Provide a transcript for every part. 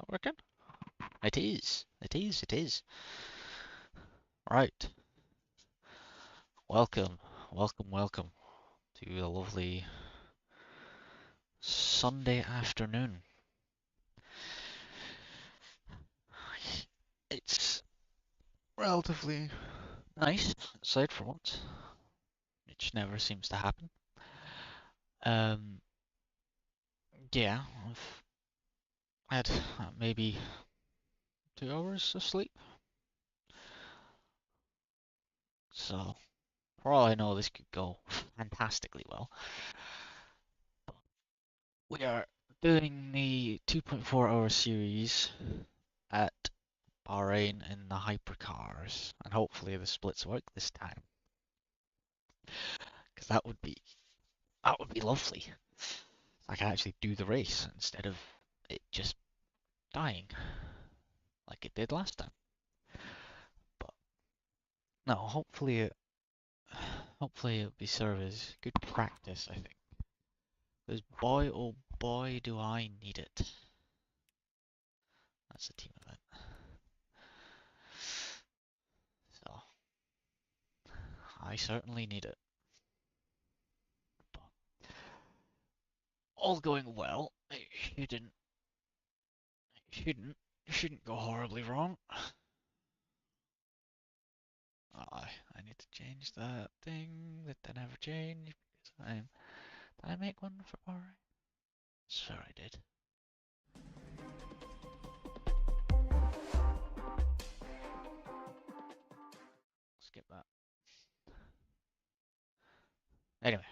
that working? It is. It is. It is. Right. Welcome. Welcome. Welcome to the lovely Sunday afternoon. It's relatively nice outside for once, which never seems to happen. Um, yeah, I've had maybe 2 hours of sleep, so for all I know, this could go fantastically well. We are doing the 2.4 hour series at Bahrain in the hypercars, and hopefully the splits work this time, because that would be lovely. I can actually do the race instead of it just dying like it did last time. But no, hopefully it'll be serve as good practice, I think. Because boy oh boy do I need it. That's a team event. So I certainly need it. But all going well. It shouldn't go horribly wrong. I need to change that thing that I never changed because did I make one for Bahrain? Sure I did. Skip that. Anyway,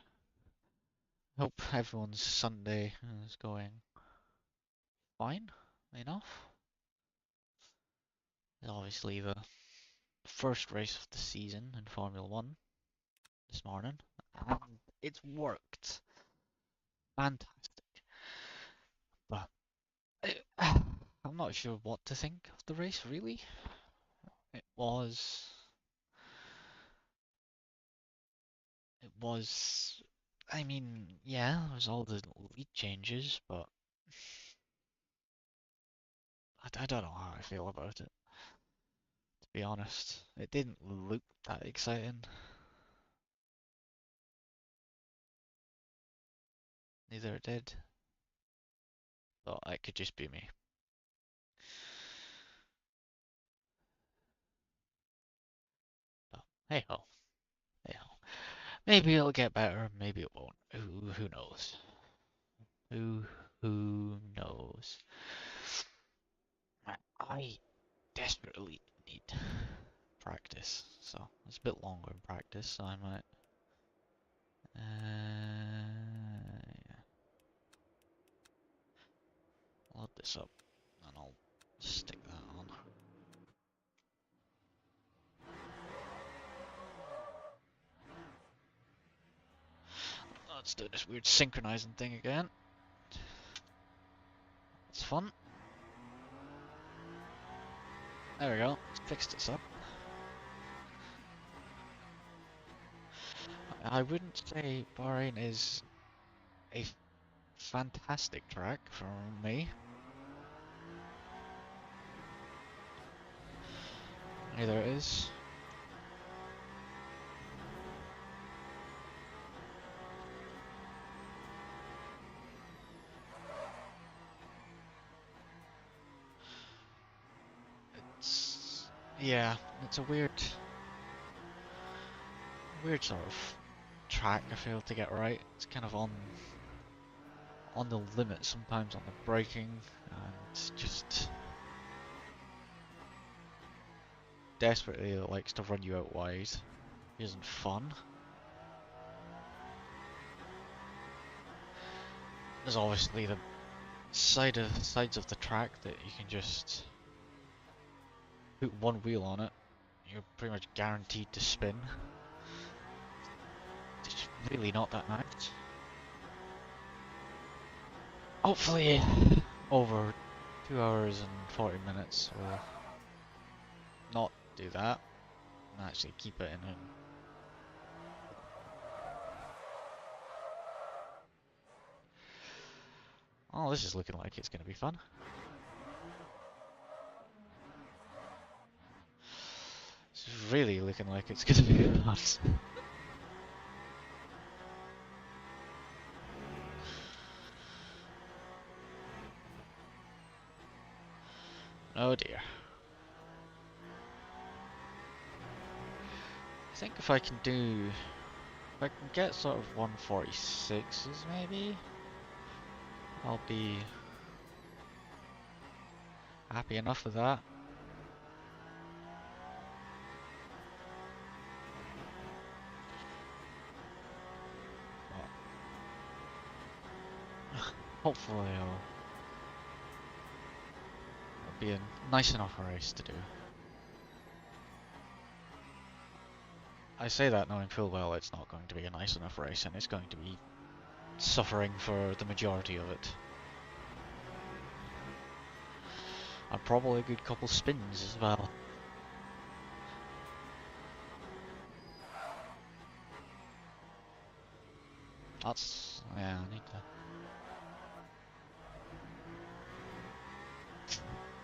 hope everyone's Sunday is going fine enough. It's obviously the first race of the season in Formula One this morning, and it's worked. Fantastic. But I'm not sure what to think of the race, really. It was. It was. I mean, yeah, there was all the lead changes, but I don't know how I feel about it, to be honest. It didn't look that exciting. Neither it did. But it could just be me. But hey ho. Hey ho. Maybe it'll get better, maybe it won't. Who knows? Who who knows? I desperately need practice, so it's a bit longer in practice, so I might yeah, load this up and I'll stick that on. Let's do this weird synchronizing thing again. It's fun. There we go. It's fixed us up. I wouldn't say Bahrain is a fantastic track for me. Neither it is. It's yeah, it's a weird sort of track I feel to get right. It's kind of on the limit sometimes on the braking and just desperately likes to run you out wide. It isn't fun. There's obviously the sides of the track that you can just put one wheel on it. You're pretty much guaranteed to spin. It's really not that nice. Hopefully over 2 hours and 40 minutes we'll not do that and actually keep it in a oh, this is looking like it's going to be fun. really looking like it's gonna be bad. Oh dear. I think if I can get sort of 146s maybe, I'll be happy enough with that. But hopefully it'll be a nice enough race to do. I say that knowing full well it's not going to be a nice enough race and it's going to be suffering for the majority of it. And probably a good couple spins as well. Yeah, I need to...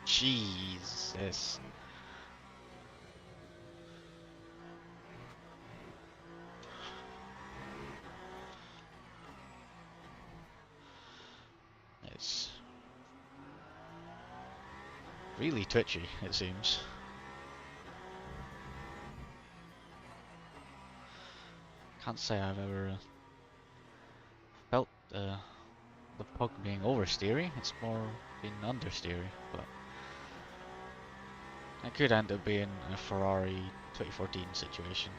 Jesus. It's really twitchy, it seems. Can't say I've ever felt the pug being oversteery. It's more been understeery, but it could end up being a Ferrari 2014 situation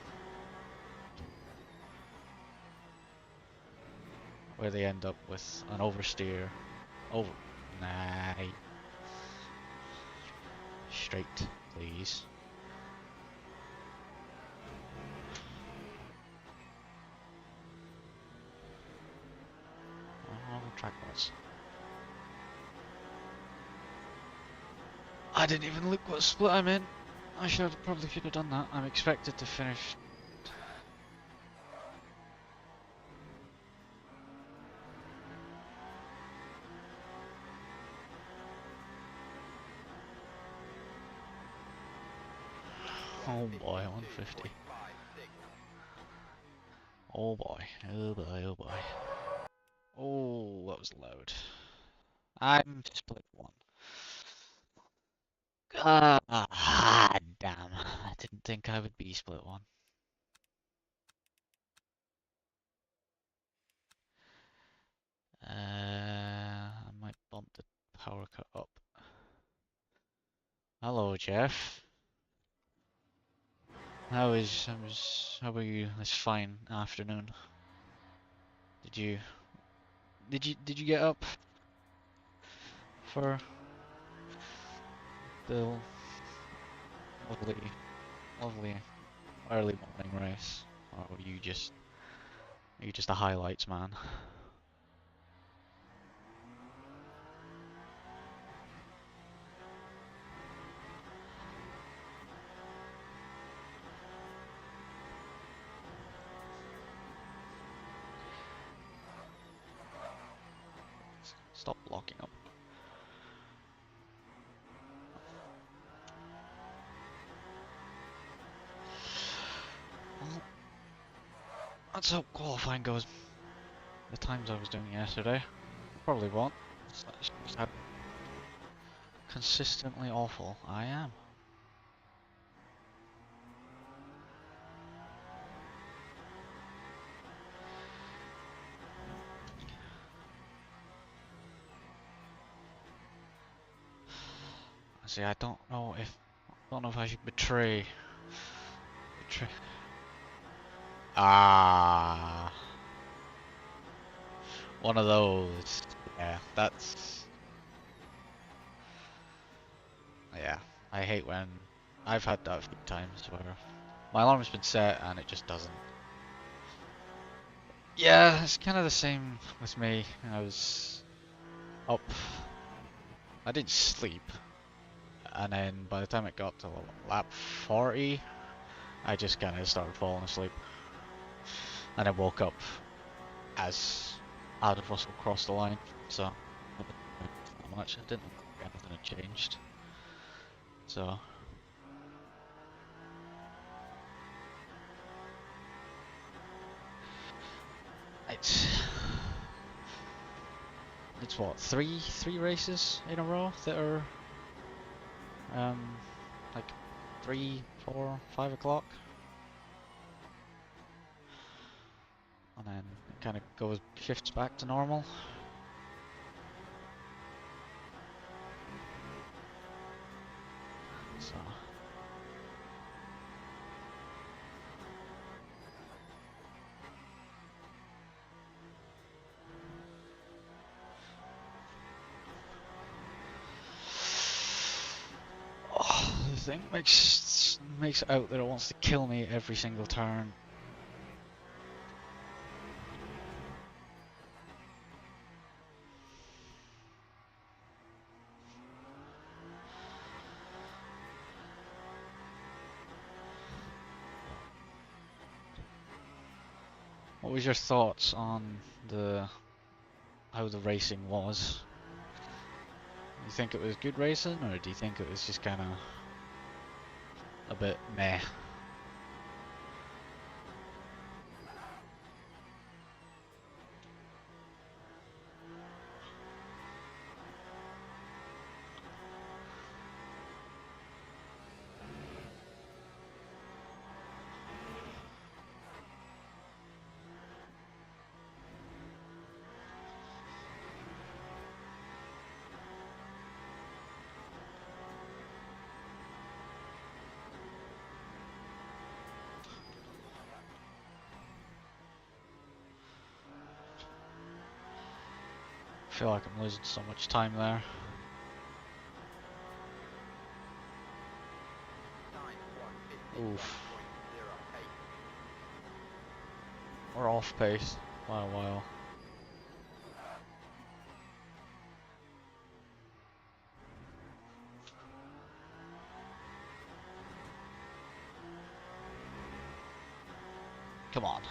where they end up with an oversteer. Nah, straight, please. Oh, track was. I didn't even look what split I'm in. I probably should have done that. I'm expected to finish. Oh boy, 150. Oh boy, oh boy, oh boy. Oh, that was loud. I'm split one. Ah, damn. I didn't think I would be split one. I might bump the power cut up. Hello, Jeff. How are you this fine afternoon? Did you get up for the lovely early morning race? Or are you just a highlights man? Stop blocking up. Well, let's hope qualifying goes the times I was doing yesterday. Probably won't. It's just how consistently awful I am. See, I don't know if I should betray. Ah, one of those. Yeah, yeah. I hate when I've had that a few times where my alarm's been set and it just doesn't. Yeah, it's kind of the same with me. I was up. I didn't sleep, and then by the time it got to lap 40, I just kind of started falling asleep, and I woke up as out of Russell crossed the line. So not much. I didn't think anything had changed. So it's what, three races in a row that are like 3, 4, 5 o'clock, and then it kind of shifts back to normal. So the thing makes it out that it wants to kill me every single turn. What was your thoughts on how the racing was? Do you think it was good racing, or do you think it was just kind of a bit meh? I feel like I'm losing so much time there. Oof. We're off pace by a while. Come on.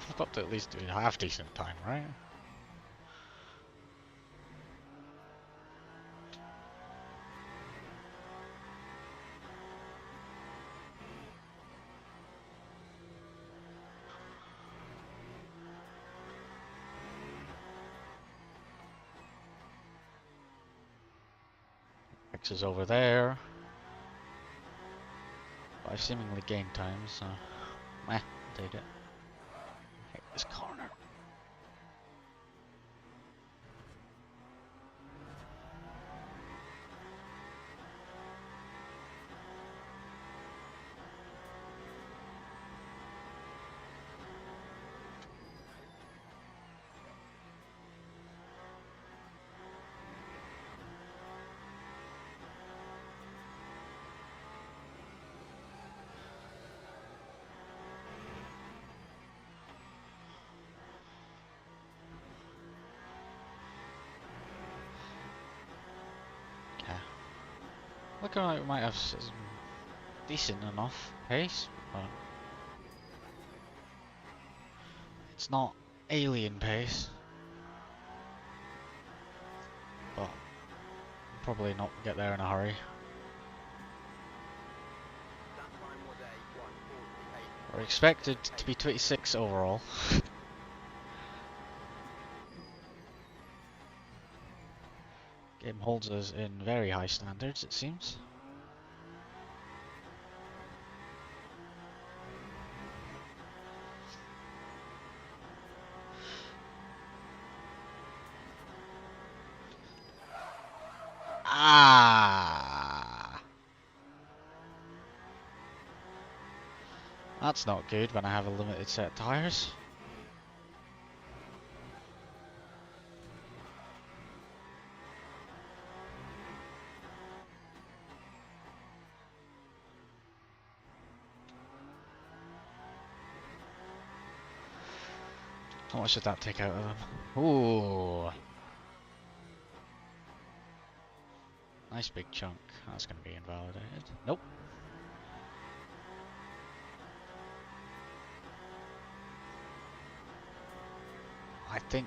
I've got to at least do a half decent time, right? X is over there. But I've seemingly gained time, so meh, I'll take it. Hit this corner. Look like we might have some decent enough pace, but it's not alien pace. But probably not get there in a hurry. We're expected to be 26 overall. Game holds us in very high standards, it seems. Ah, that's not good when I have a limited set of tyres. How much did that take out of them? Ooh. Nice big chunk. That's going to be invalidated. Nope. I think...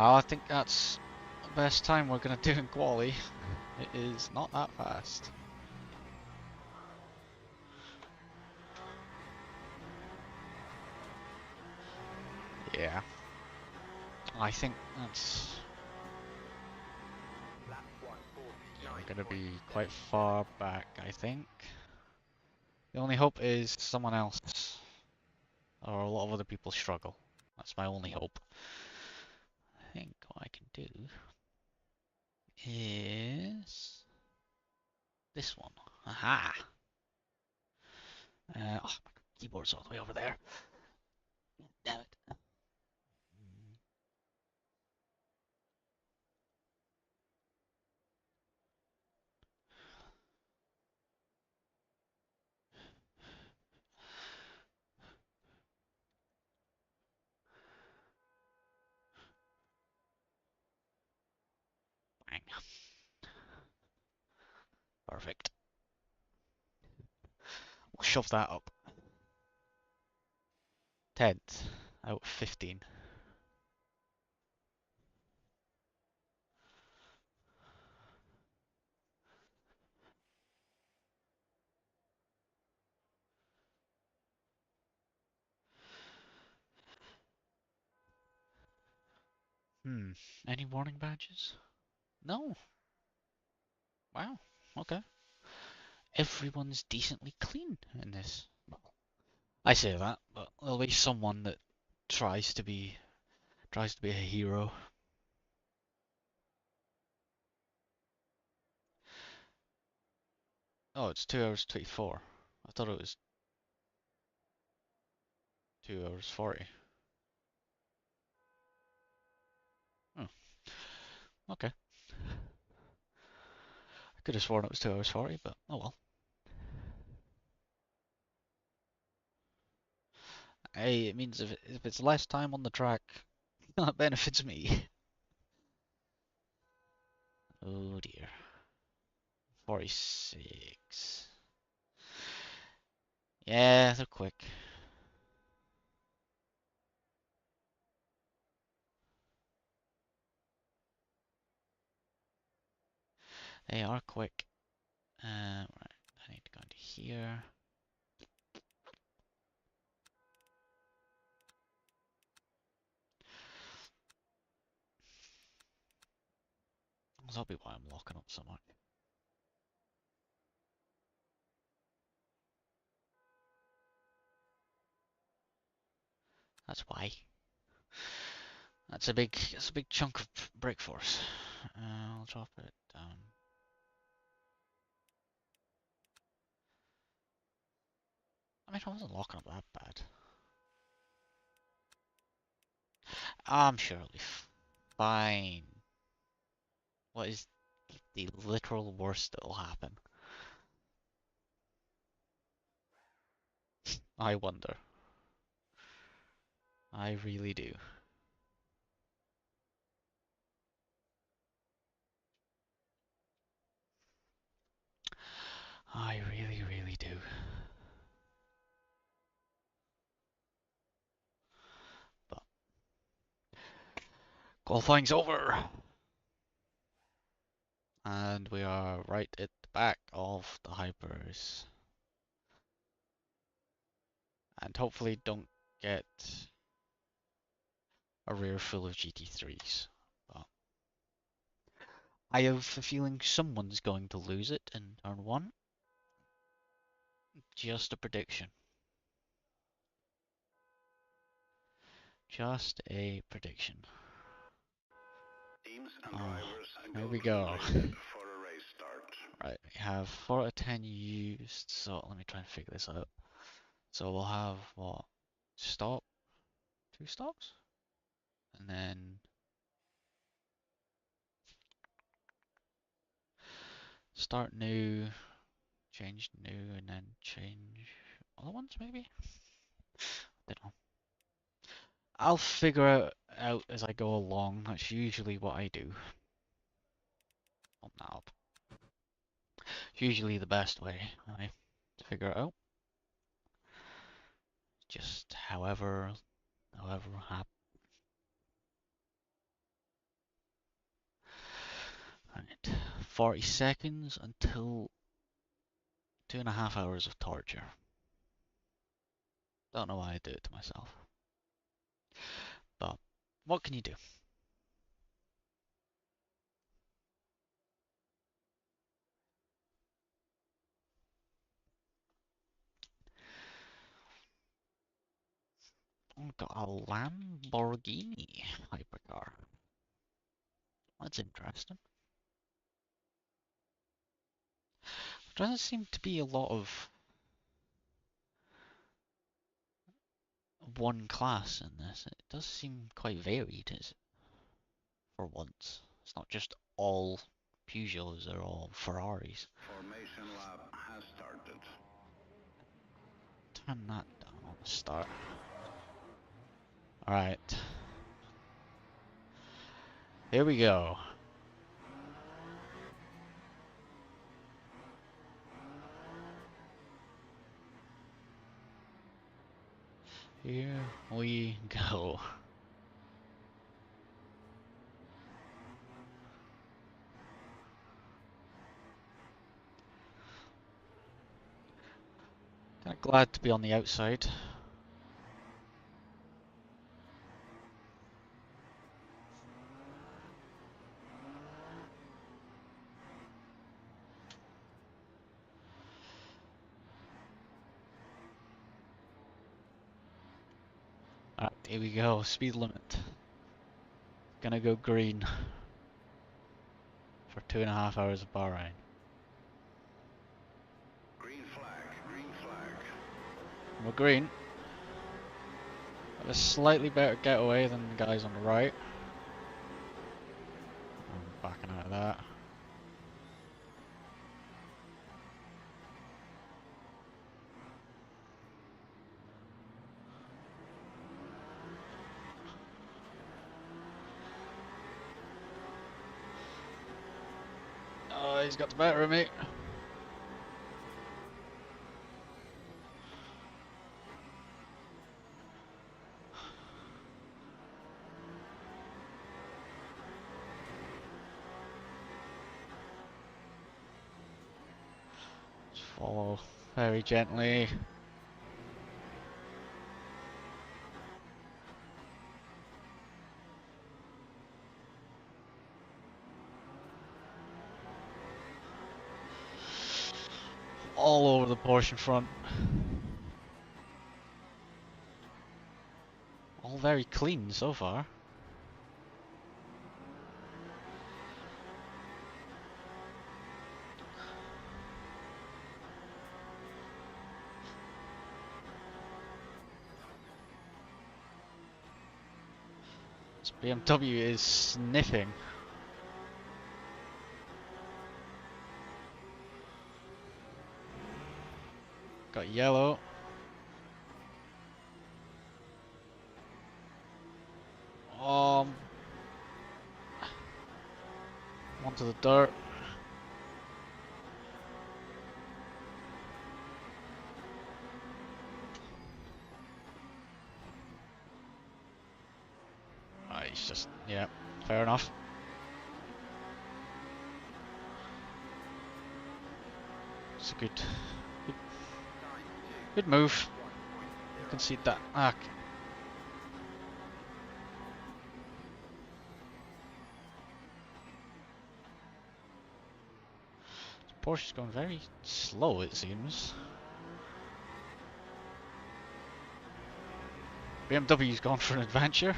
I think that's the best time we're gonna do in quali. It is not that fast. Yeah, I think that's. Yeah, we're gonna be quite far back, I think. The only hope is someone else or a lot of other people struggle. That's my only hope. I think what I can do is this one. Aha! Oh, my keyboard's all the way over there. Damn it. Bang. Perfect. We'll shove that up. 10th out of 15. Hmm. Any warning badges? No. Wow. Okay. Everyone's decently clean in this. I say that, but there'll be someone that tries to be a hero. Oh, it's 2 hours 24. I thought it was 2 hours 40. Oh, okay. I could have sworn it was 2 hours 40, but oh well. Hey, it means if it's less time on the track, that benefits me. Oh dear. 46. Yeah, they're quick. They are quick. Right, I need to go into here. That'll be why I'm locking up so much. That's why. That's a big chunk of brake force. I'll drop it down. I mean, I wasn't locking up that bad. I'm sure it'll be fine. What is the literal worst that'll happen? I wonder. I really do. I really, really do. But qualifying's over! And we are right at the back of the hypers. And hopefully don't get a rear full of GT3s. But I have a feeling someone's going to lose it in turn one. Just a prediction. Just a prediction. Here we go. Right, we have 4 out of 10 used, so let me try and figure this out. So we'll have, what, stop? 2 stops? And then start new, change new, and then change other ones maybe? I don't know. I'll figure it out as I go along. That's usually what I do. On that up. It's usually the best way, right? To figure it out. Just however happens. Right. 40 seconds until 2.5 hours of torture. Don't know why I do it to myself. But what can you do? We've got a Lamborghini hypercar. That's interesting. There doesn't seem to be a lot of one class in this. It does seem quite varied for once. It's not just all Peugeots, they're all Ferraris. Formation lab has started. Turn that down on the start. Alright. Here we go. Here we go. Kinda glad to be on the outside. Alright, here we go. Speed limit. Gonna go green for 2.5 hours of Bahrain. Green flag, green flag. We're green. Have a slightly better getaway than the guys on the right. I'm backing out of that. Oh, he's got the better of me. Just follow very gently. All over the Porsche front. All very clean so far. This BMW is sniffing. Got yellow. Onto the dirt. He's just, yeah, fair enough. It's a good move. You can see that. Ah, Porsche's going very slow, it seems. BMW's gone for an adventure.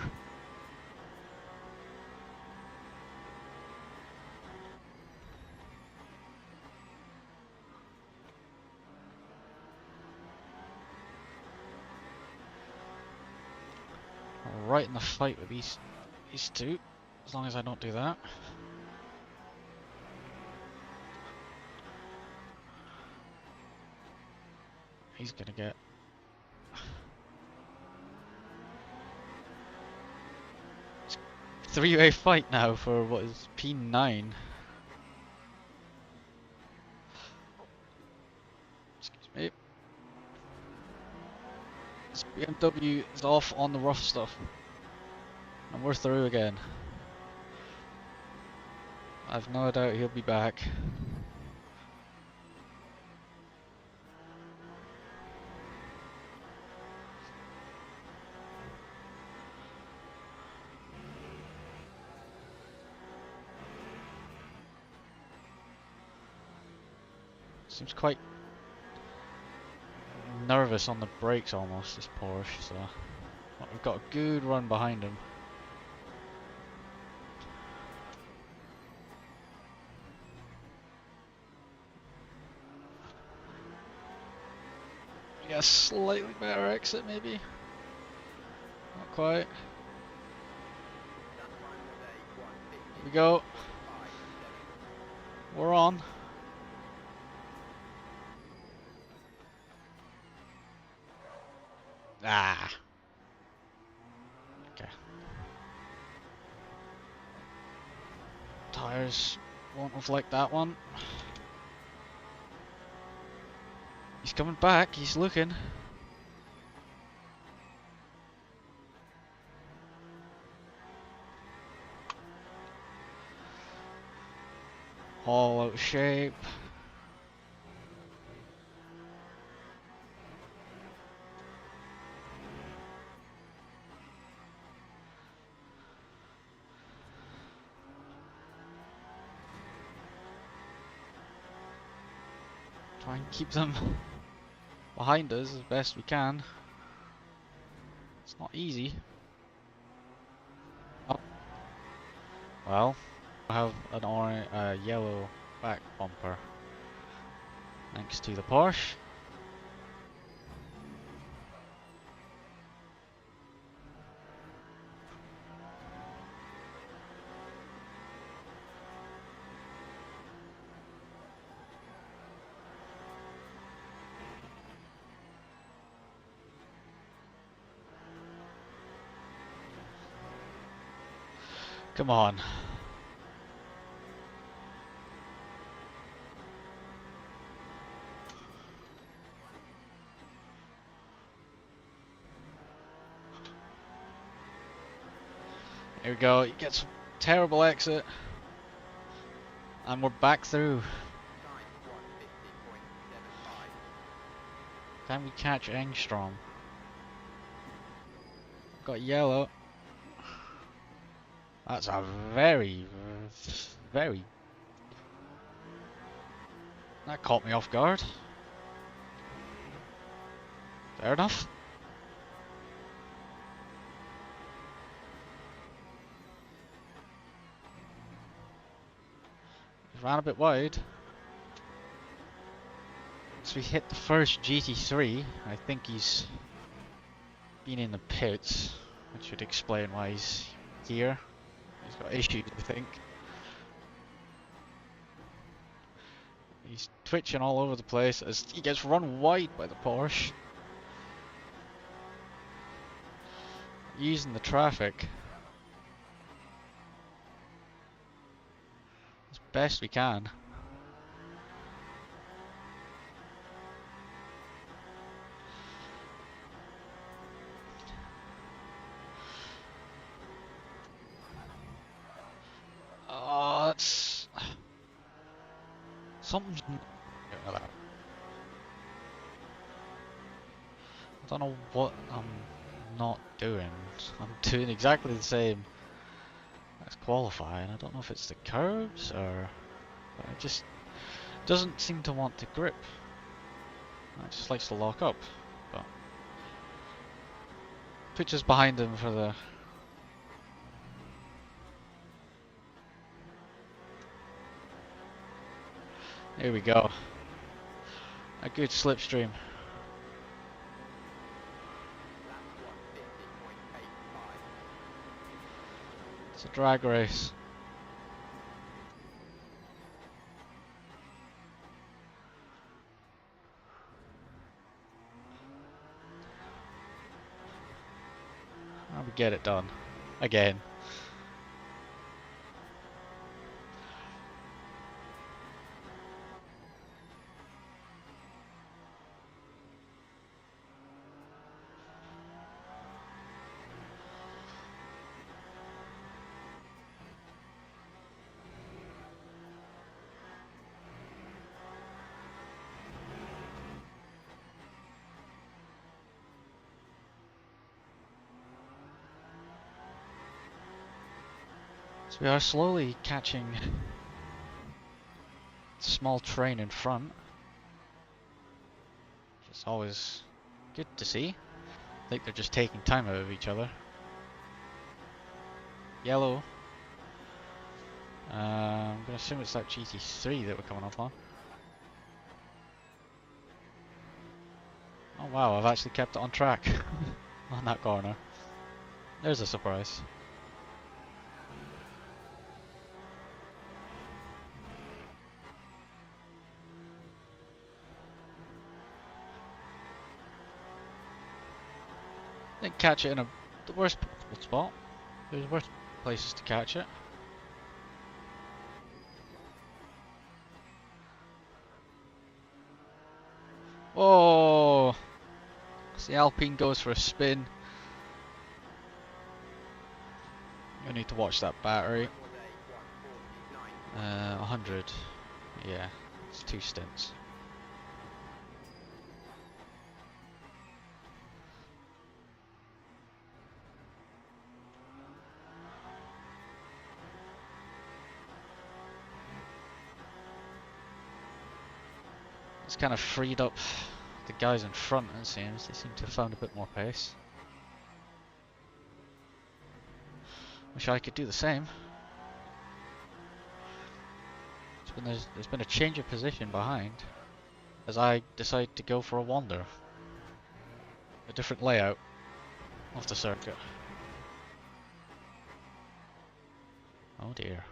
Right in the fight with these two, as long as I don't do that. He's gonna get... It's a three-way fight now for what is P9. Excuse me. This BMW is off on the rough stuff. And we're through again. I've no doubt he'll be back. Seems quite nervous on the brakes almost, this Porsche, so well, we've got a good run behind him. We got a slightly better exit maybe? Not quite. Here we go. We're on. Ah. Okay. Tires won't have liked that one. He's coming back, he's looking. All out of shape. Try and keep them behind us as best we can. It's not easy. Oh, well, I have an orange, yellow back bumper thanks to the Porsche. Come on. Here we go, he gets a terrible exit. And we're back through. Can we catch Engstrom? Got yellow. That's a very... That caught me off guard. Fair enough. He ran a bit wide. So we hit the first GT3. I think he's been in the pits, which should explain why he's here. He's got issues, I think. He's twitching all over the place as he gets run wide by the Porsche. Using the traffic as best we can. Oh, that's... Something's... I don't know what I'm not doing. I'm doing exactly the same as qualifying. I don't know if it's the curves or... But it just doesn't seem to want to grip. It just likes to lock up. But pictures behind him for the... Here we go. A good slipstream. It's a drag race. And we get it done. Again. So we are slowly catching the small train in front, which is always good to see. I think they're just taking time out of each other. Yellow. I'm gonna assume it's that GT3 that we're coming up on. Oh wow, I've actually kept it on track on that corner. There's a surprise. Didn't catch it in the worst possible spot. There's worse places to catch it. Oh, the Alpine goes for a spin. I need to watch that battery. 100. Yeah, it's 2 stints. It's kind of freed up the guys in front, it seems. They seem to have found a bit more pace. Wish I could do the same. There's been a change of position behind as I decide to go for a wander. A different layout of the circuit. Oh dear.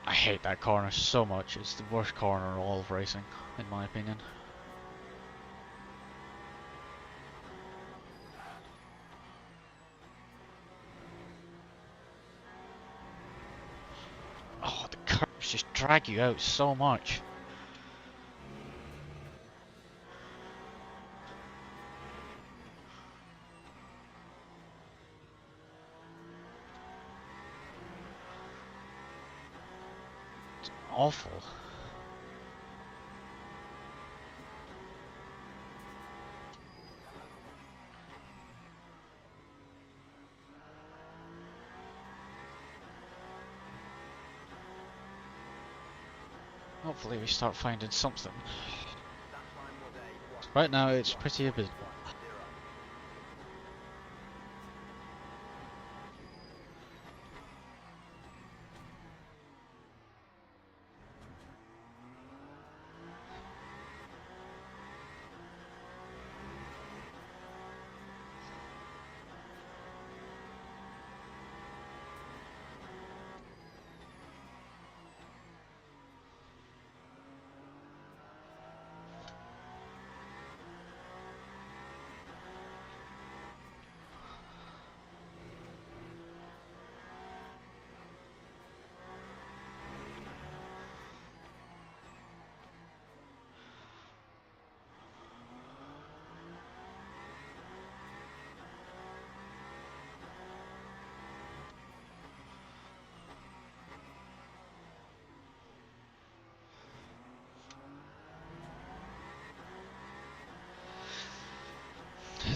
I hate that corner so much. It's the worst corner in all of racing, in my opinion. Oh, the curves just drag you out so much. It's awful. Hopefully we start finding something. Right now it's pretty abysmal.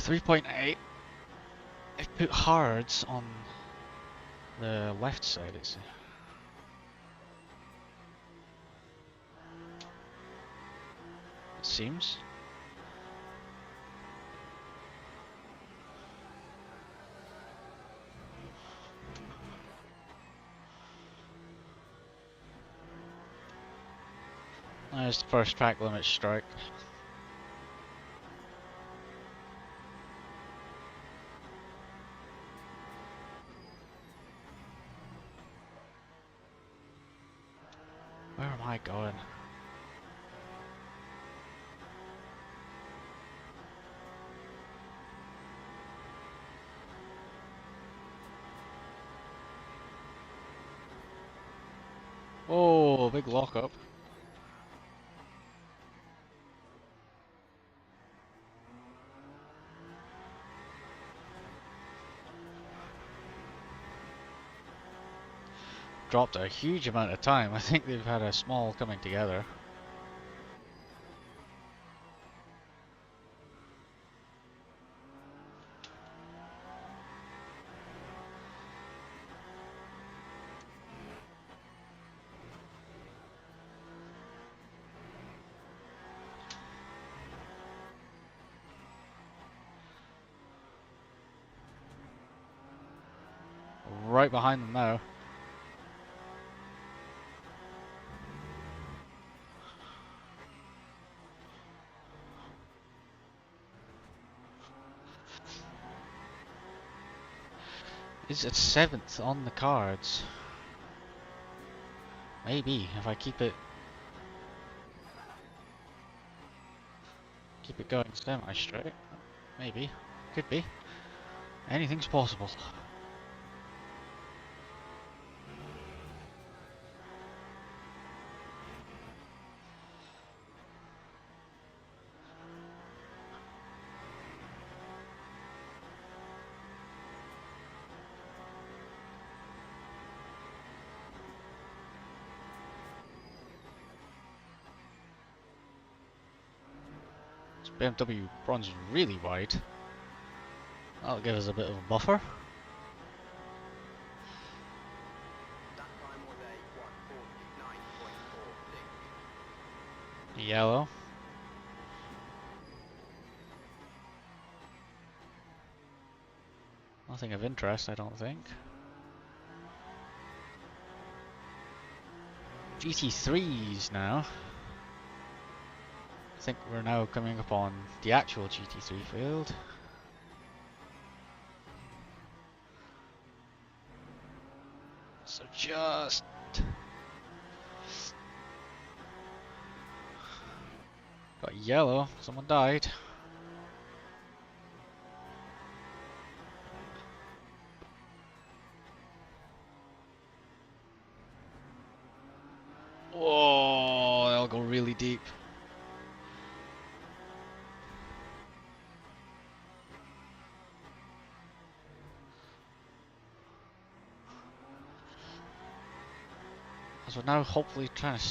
.8. I've put hards on the left side, it seems. There's the first track limit strike. Where am I going? Oh, big lockup. dropped a huge amount of time. I think they've had a small coming together. Right behind them now. Is it 7th on the cards? Maybe if I keep it going semi-straight. Maybe. Could be. Anything's possible. This BMW runs really wide. That'll give us a bit of a buffer. Yellow. Nothing of interest, I don't think. GT3s now. I think we're now coming upon the actual GT3 field. So just got yellow. Someone died. Oh, they'll go really deep. As we're now hopefully trying to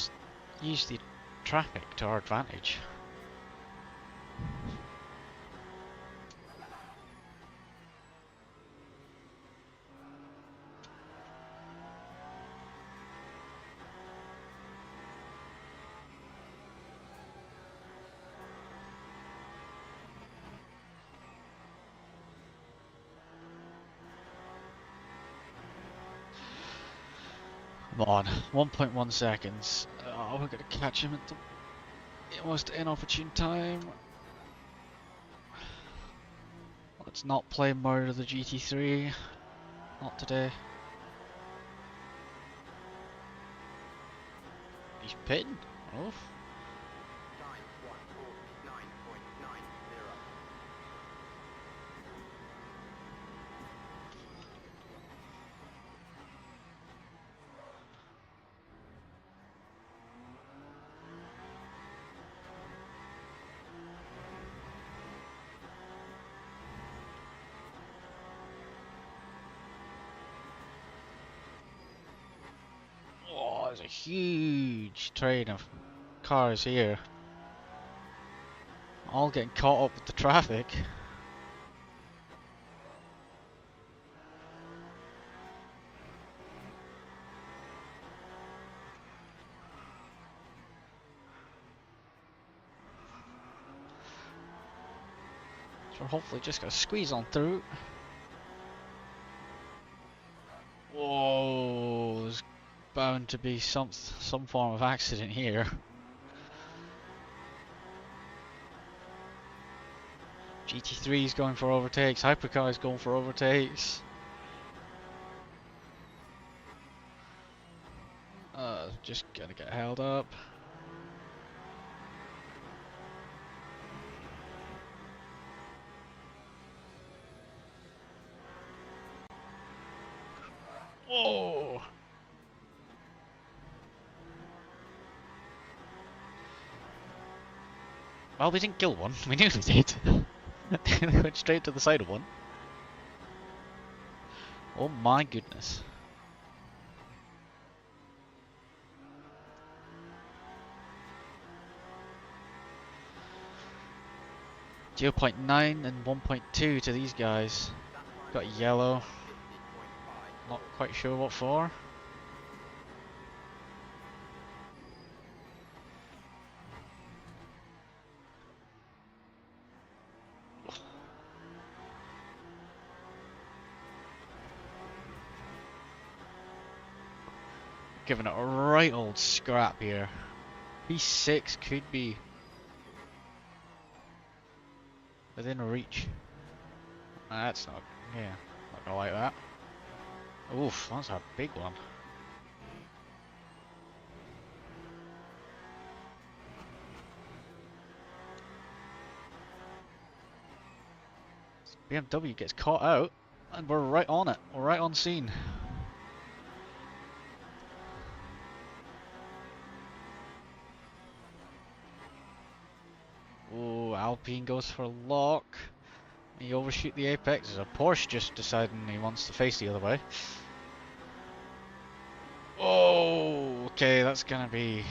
use the traffic to our advantage. Come on, 1.1 seconds. Oh, we're gonna catch him at the most inopportune time. Let's not play Murder the GT3. Not today. He's pitting. Oh. Oh, there's a huge train of cars here. All getting caught up with the traffic. So we're hopefully just gonna squeeze on through. Whoa, there's bound to be some form of accident here. GT3's going for overtakes, Hypercar's going for overtakes. Just gonna get held up. Whoa! Well, we didn't kill one. We nearly did. They went straight to the side of one. Oh my goodness. 0.9 and 1.2 to these guys. Got yellow. Not quite sure what for. Giving it a right old scrap here. P6 could be within reach. That's not, yeah, not gonna like that. Oof, that's a big one. BMW gets caught out, and we're right on it. We're right on scene. Oh, Alpine goes for a lock. He overshoot the apex. There's a Porsche just deciding he wants to face the other way. Oh, okay, that's gonna be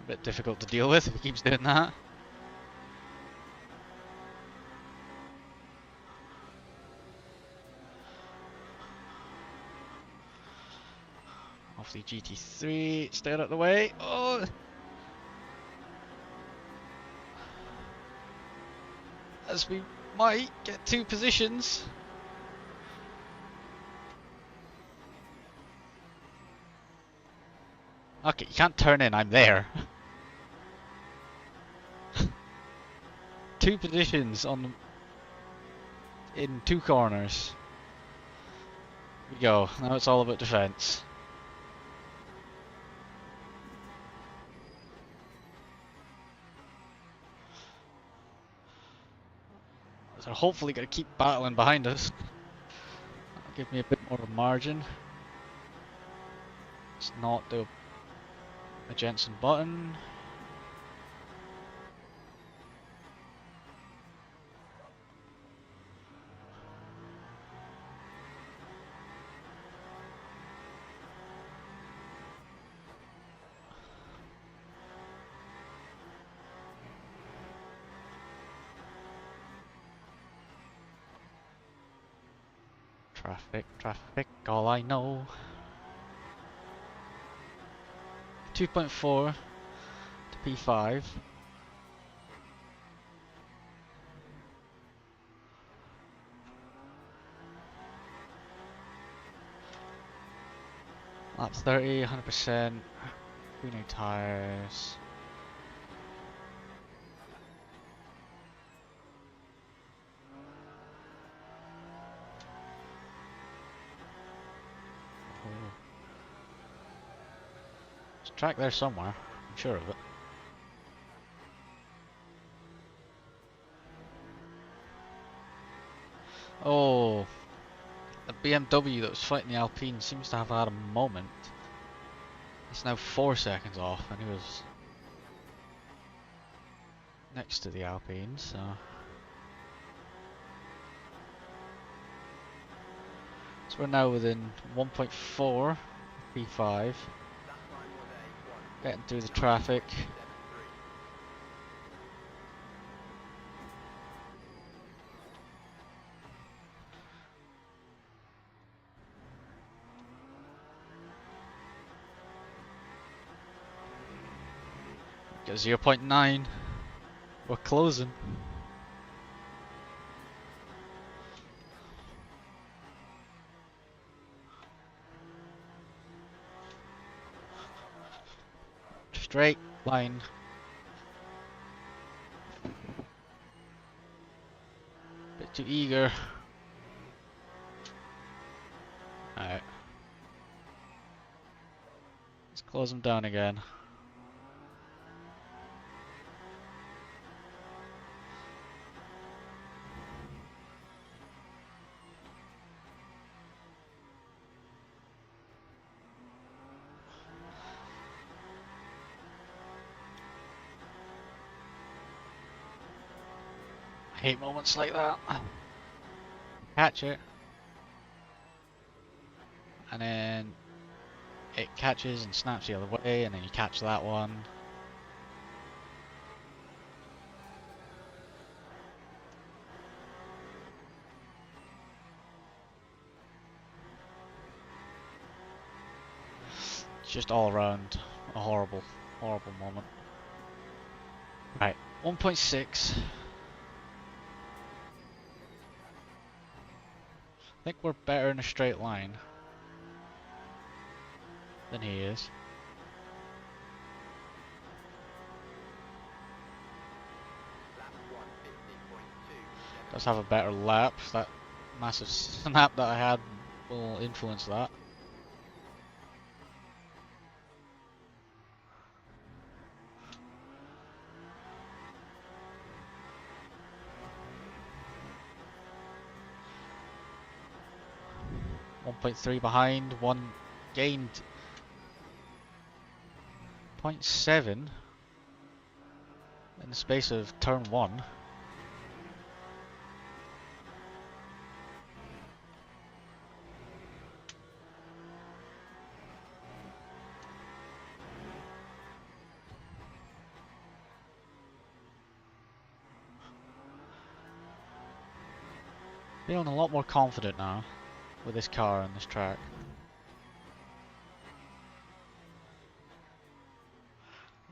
a bit difficult to deal with if he keeps doing that. Off the GT3, stay out of the way. Oh! As we might get two positions. Okay, you can't turn in, I'm there. Two positions on in two corners. Here we go, now it's all about defense. So hopefully gonna keep battling behind us. That'll give me a bit more of a margin. Let's not do a Jensen button. Traffic, traffic, all I know. 2.4 to P5. Lap 30, 100%. 3 new tires. Oh. There's a track there somewhere, I'm sure of it. Oh, the BMW that was fighting the Alpine seems to have had a moment. It's now 4 seconds off, and he was next to the Alpine, so. So we're now within 1.4 P5. Getting through the traffic. Get 0.9. We're closing. Straight line. Bit too eager. Alright. Let's close them down again. I hate moments like that. Catch it. And then it catches and snaps the other way, and then you catch that one. just all around a horrible, horrible moment. Right, 1.6. I think we're better in a straight line than he is. Does have a better lap. That massive snap that I had will influence that. .3 behind, one gained 0.7 in the space of turn 1. Feeling a lot more confident now with this car and this track.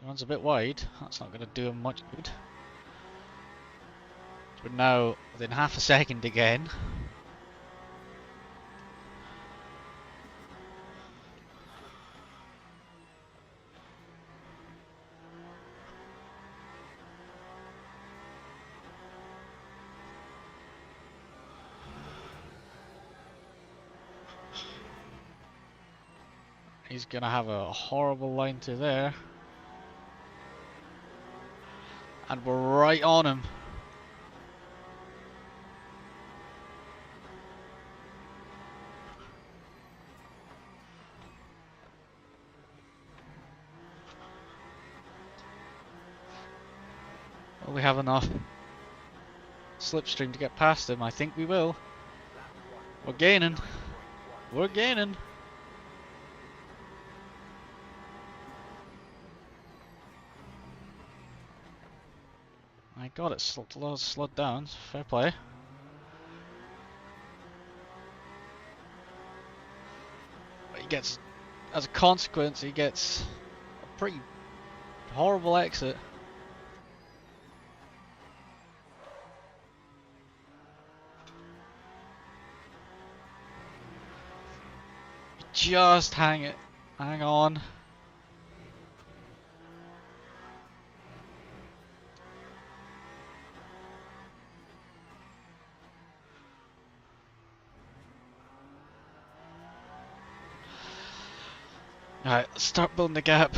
He runs a bit wide, that's not going to do him much good. We're now within half a second again. He's going to have a horrible line to there. And we're right on him. Will we have enough slipstream to get past him? I think we will. We're gaining. We're gaining. My god, it's slowed down. Fair play. But he gets, as a consequence, he gets a pretty horrible exit. Just hang it. Hang on. Alright, let's start building the gap.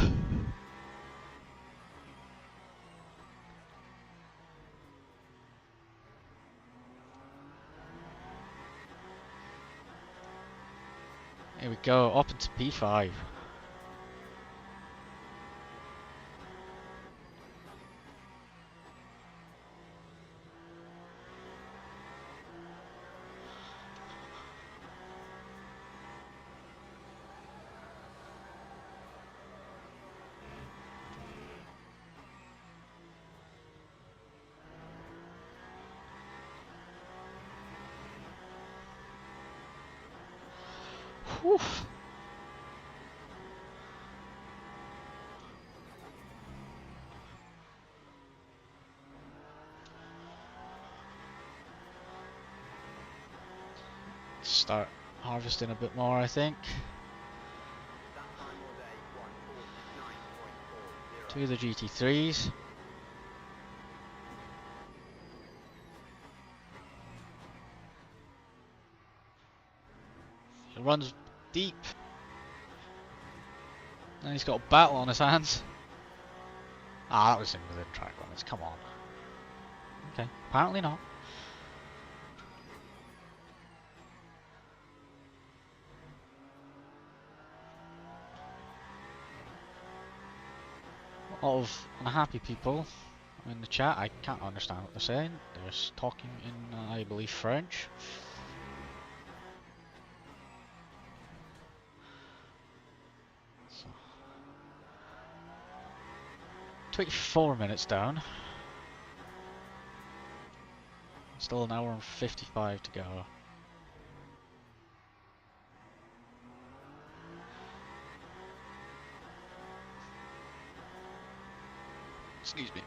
Here we go, up into P5. Whew. Start harvesting a bit more, I think. Two of the GT3s. He runs deep. And he's got a battle on his hands. Ah, that was in within track limits, come on. Okay, apparently not. A lot of unhappy people in the chat. I can't understand what they're saying. They're talking in, I believe, French. So, 24 minutes down. Still an hour and 55 to go. Excuse me.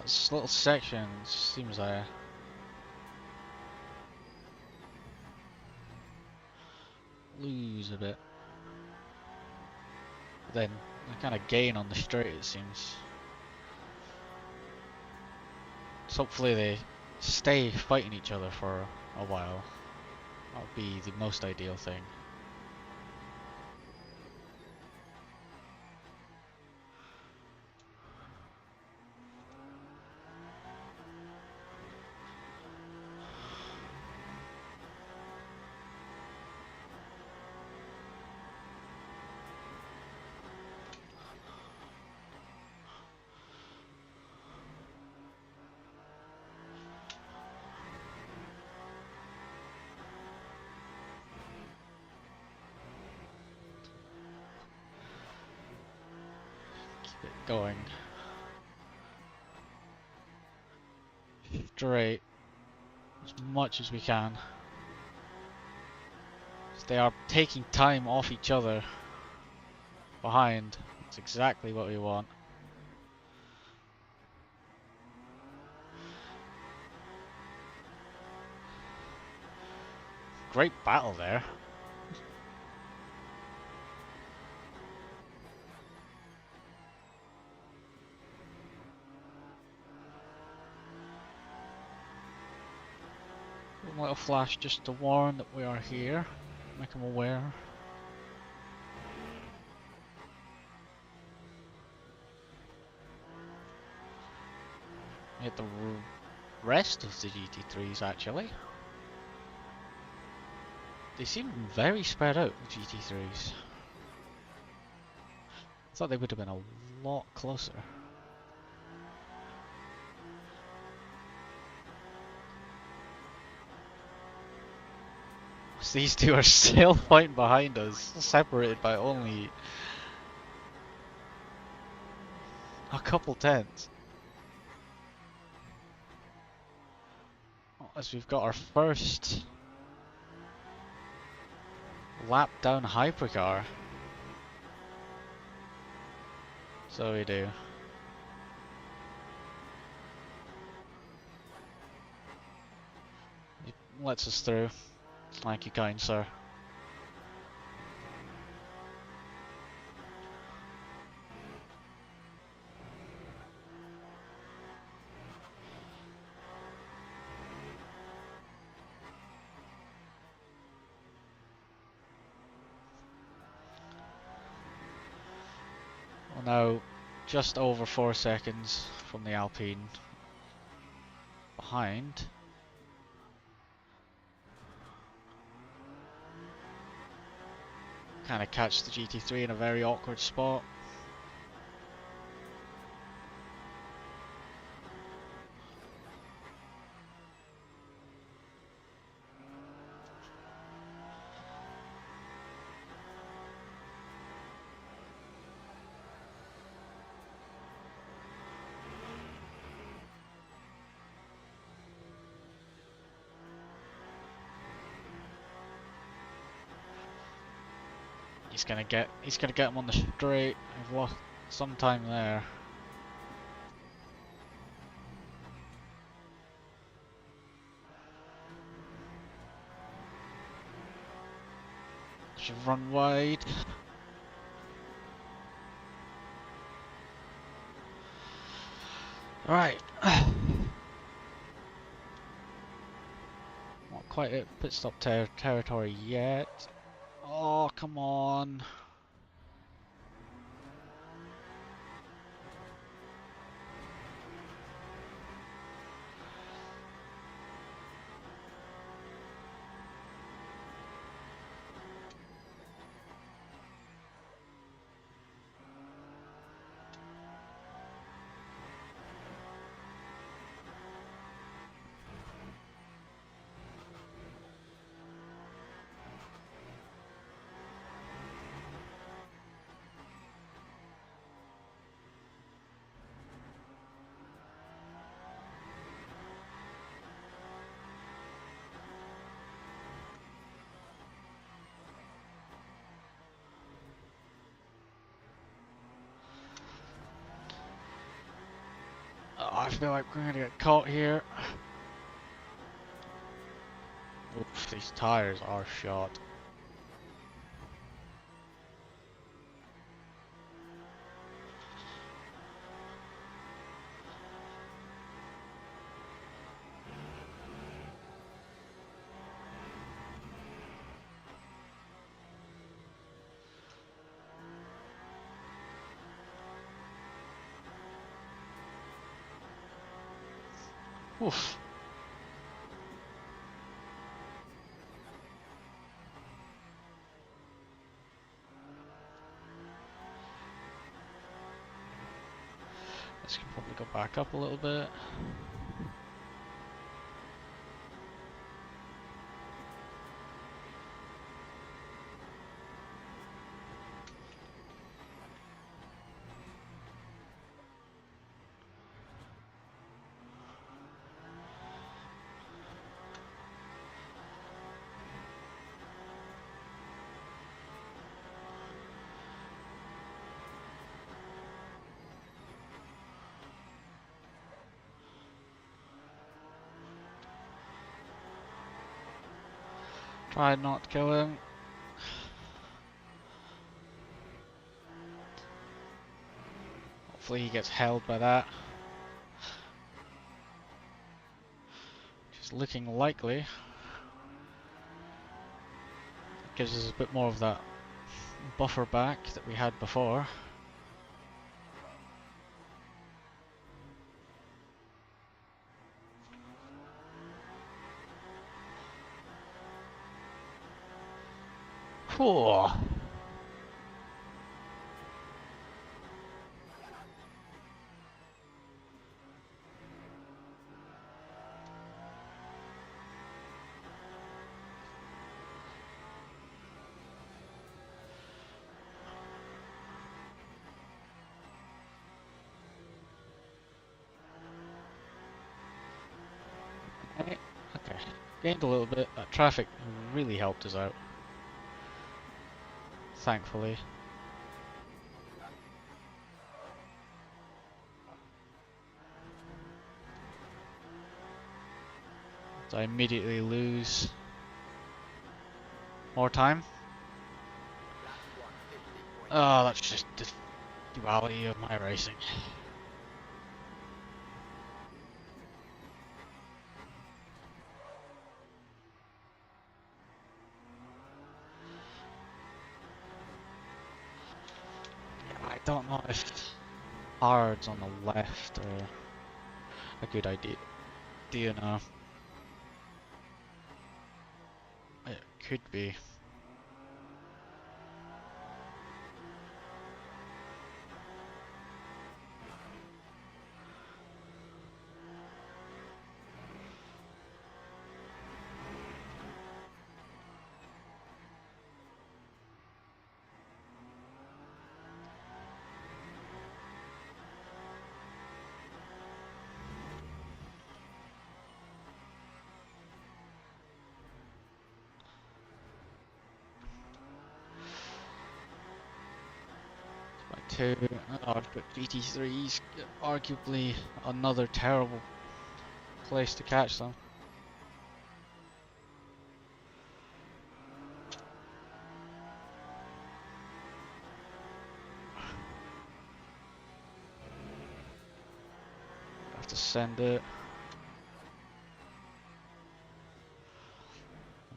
This little section seems lose a bit. But then they kind of gain on the straight, it seems. So hopefully they stay fighting each other for a while. That would be the most ideal thing. Keep it going. Straight. As much as we can. So they are taking time off each other behind. That's exactly what we want. Great battle there. One little flash just to warn that we are here. Make them aware. Hit the rest of the GT3s actually. They seem very spread out, the GT3s. I thought they would have been a lot closer. So these two are still fighting behind us, separated by only a couple tenths. As we've got our first lap down hypercar. So we do. He lets us through. Thank you, kind sir. Well, now just over 4 seconds from the Alpine behind. Kind of catch the GT3 in a very awkward spot. He's gonna get him on the straight. I've lost some time there. Should run wide. Alright. Not quite at pit stop territory yet. Oh, come on. I feel like we're gonna get caught here. Oof, these tires are shot. Oof. This can probably go back up a little bit. Try not to kill him. Hopefully he gets held by that. Which is looking likely. Gives us a bit more of that buffer back that we had before. Whew. Okay. Gained a little bit. That traffic really helped us out. Thankfully. So I immediately lose more time. Oh, that's just the duality of my racing. I don't know if hards on the left are a good idea. Do you know? It could be. By two. Oh, but GT3's arguably another terrible place to catch them. Have to send it.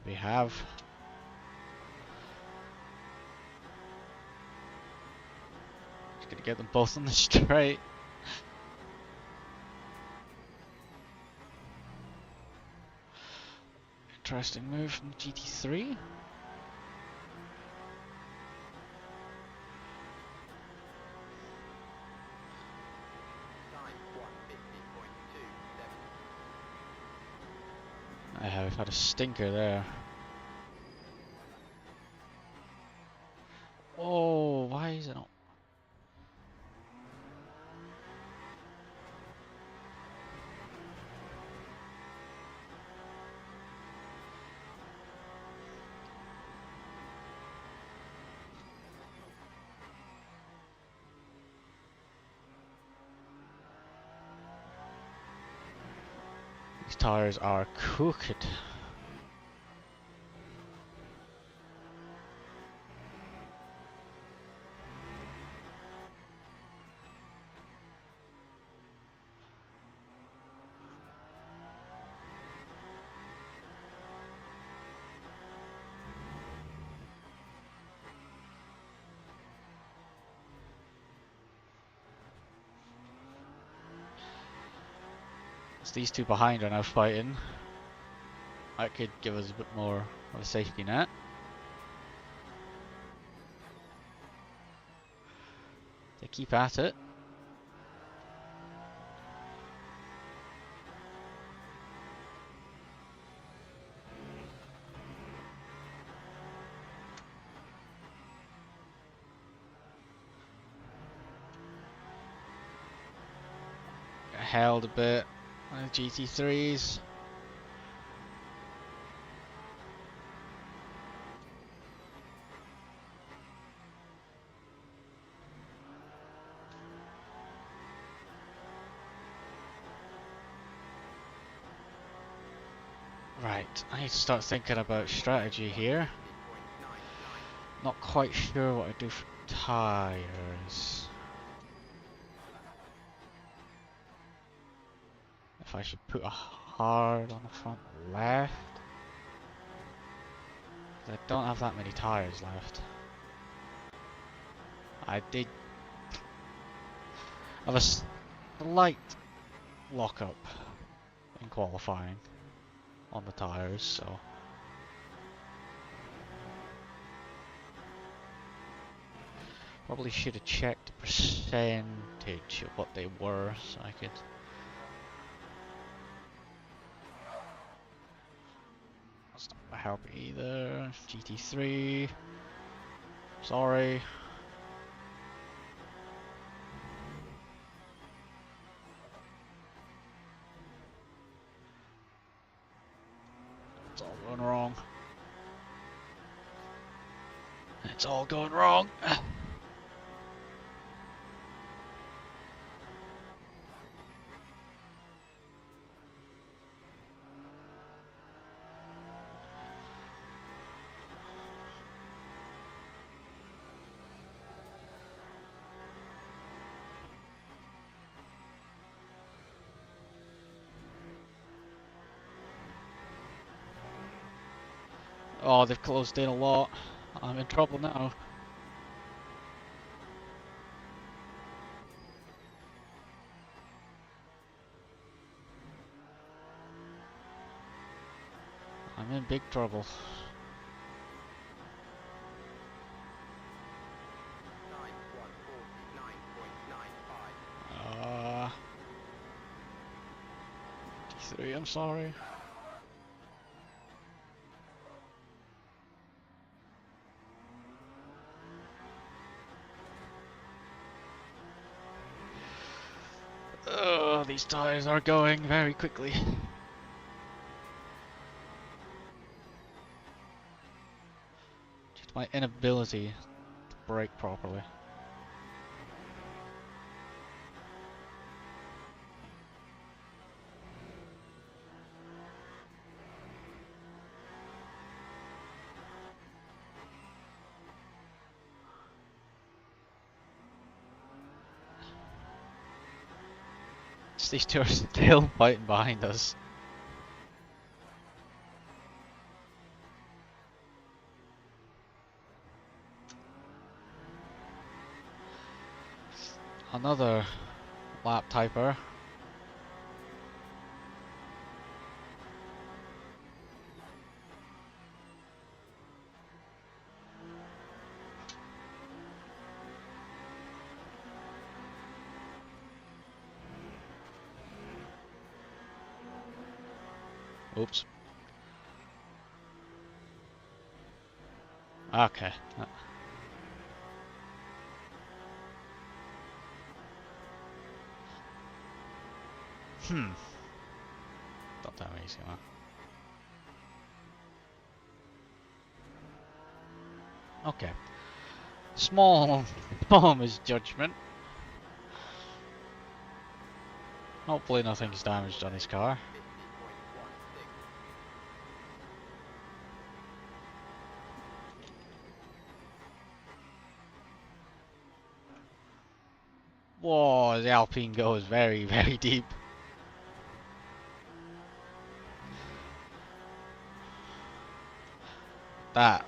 We have. Just gonna get them both on the straight. Interesting move from GT3. I have had a stinker there. Oh, why is it not? These tires are cooked. As these two behind are now fighting, that could give us a bit more of a safety net. They keep at it. Held a bit on the GT3s. Right, I need to start thinking about strategy here. Not quite sure what I do for tires. If I should put a hard on the front left. 'Cause I don't have that many tires left. I did have a slight lock-up in qualifying on the tires, so probably should have checked the percentage of what they were so I could. That's not gonna help either. GT3. Sorry. It's all going wrong. It's all going wrong. Oh, they've closed in a lot. I'm in trouble now. I'm in big trouble. D3, I'm sorry. Oh, these tires are going very quickly. Just my inability to brake properly. These two are still fighting behind us. Another lap typer. Oops. Okay. Don't tell me he's gonna. Okay. Small misjudgment. Hopefully nothing's damaged on his car. Whoa, the Alpine goes very, very deep. That,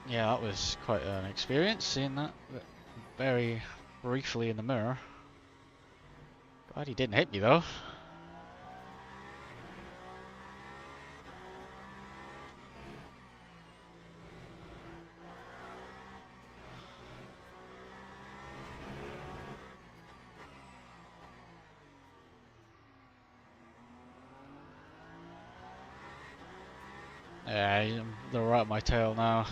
yeah, that was quite an experience seeing that very briefly in the mirror. Glad he didn't hit me though. Yeah, they're right at my tail now.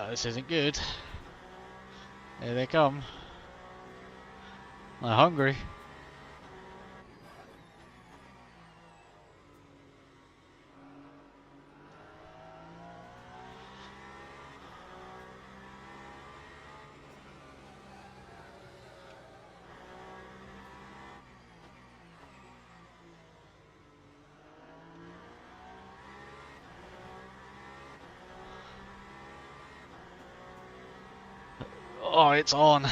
This isn't good. Here they come. They're hungry. Oh, it's on.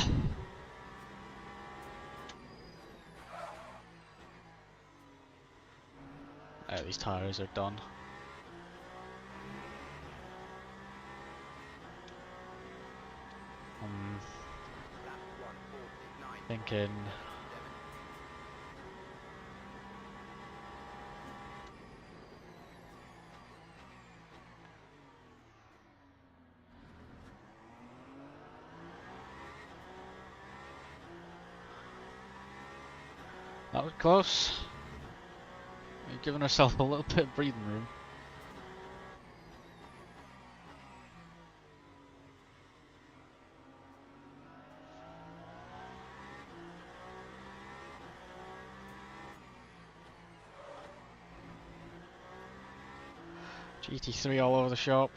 These tires are done. I'm thinking. That was close. We're giving ourselves a little bit of breathing room. GT3 all over the shop.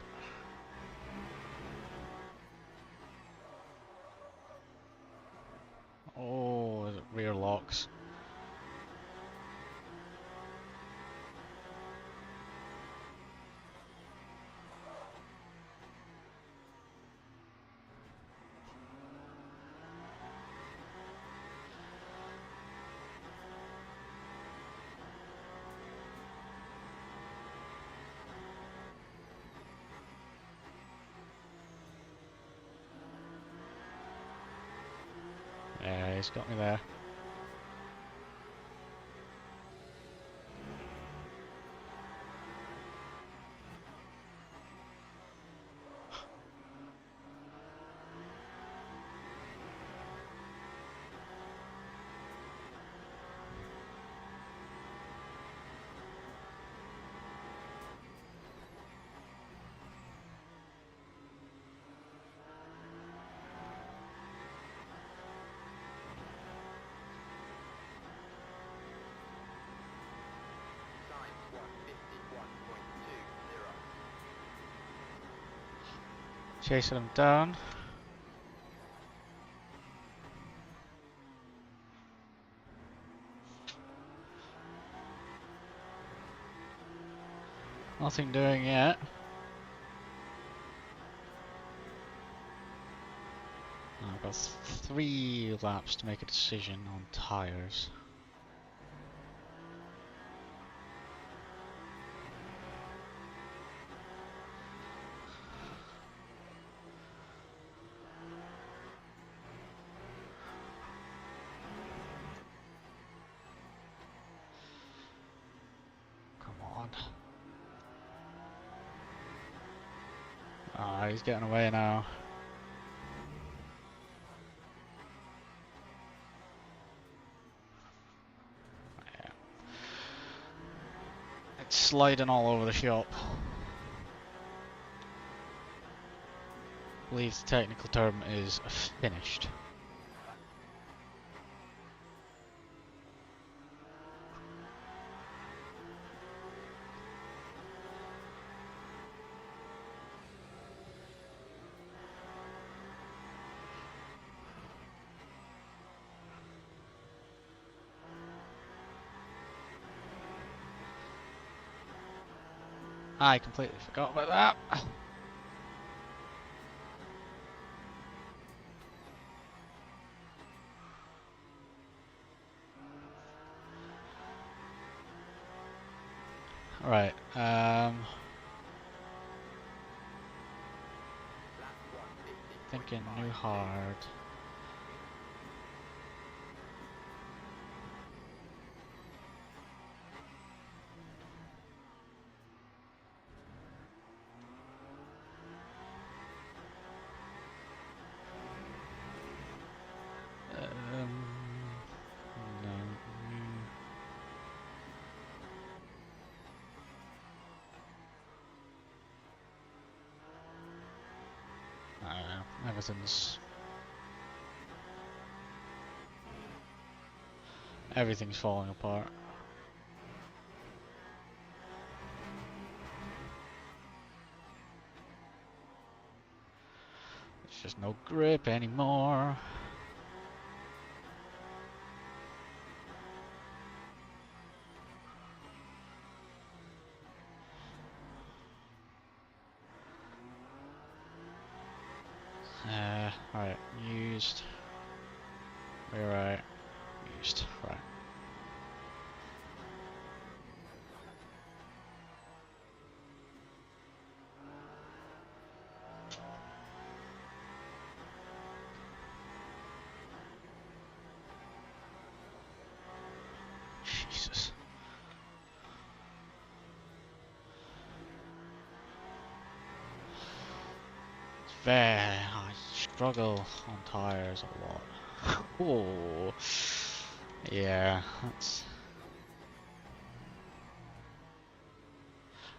Oh, rear locks. Yeah, he's got me there. Chasing him down. Nothing doing yet. I've got 3 laps to make a decision on tyres. Come on. Ah, he's getting away now. Yeah. It's sliding all over the shop. I believe the technical term is finished. I completely forgot about that. Right, thinking new hard. No, I don't know, everything's falling apart. There's just no grip anymore. Right, used. We're right, used, right. Jesus. It's very, I struggle on tires a lot. Oh, yeah,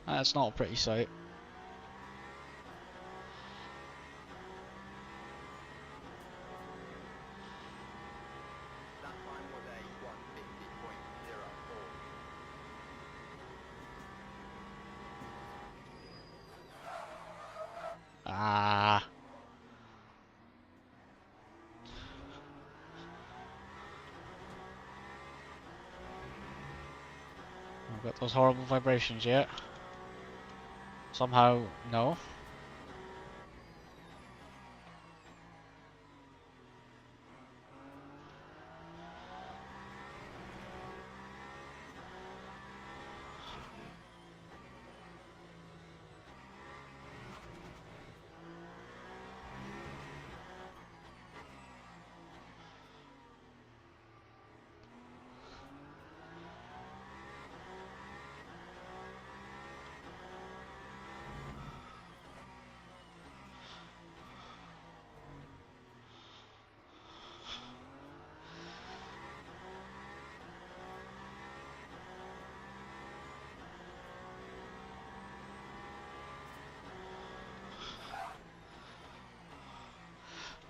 that's not a pretty sight. Ah, I've got those horrible vibrations yet. Somehow, no.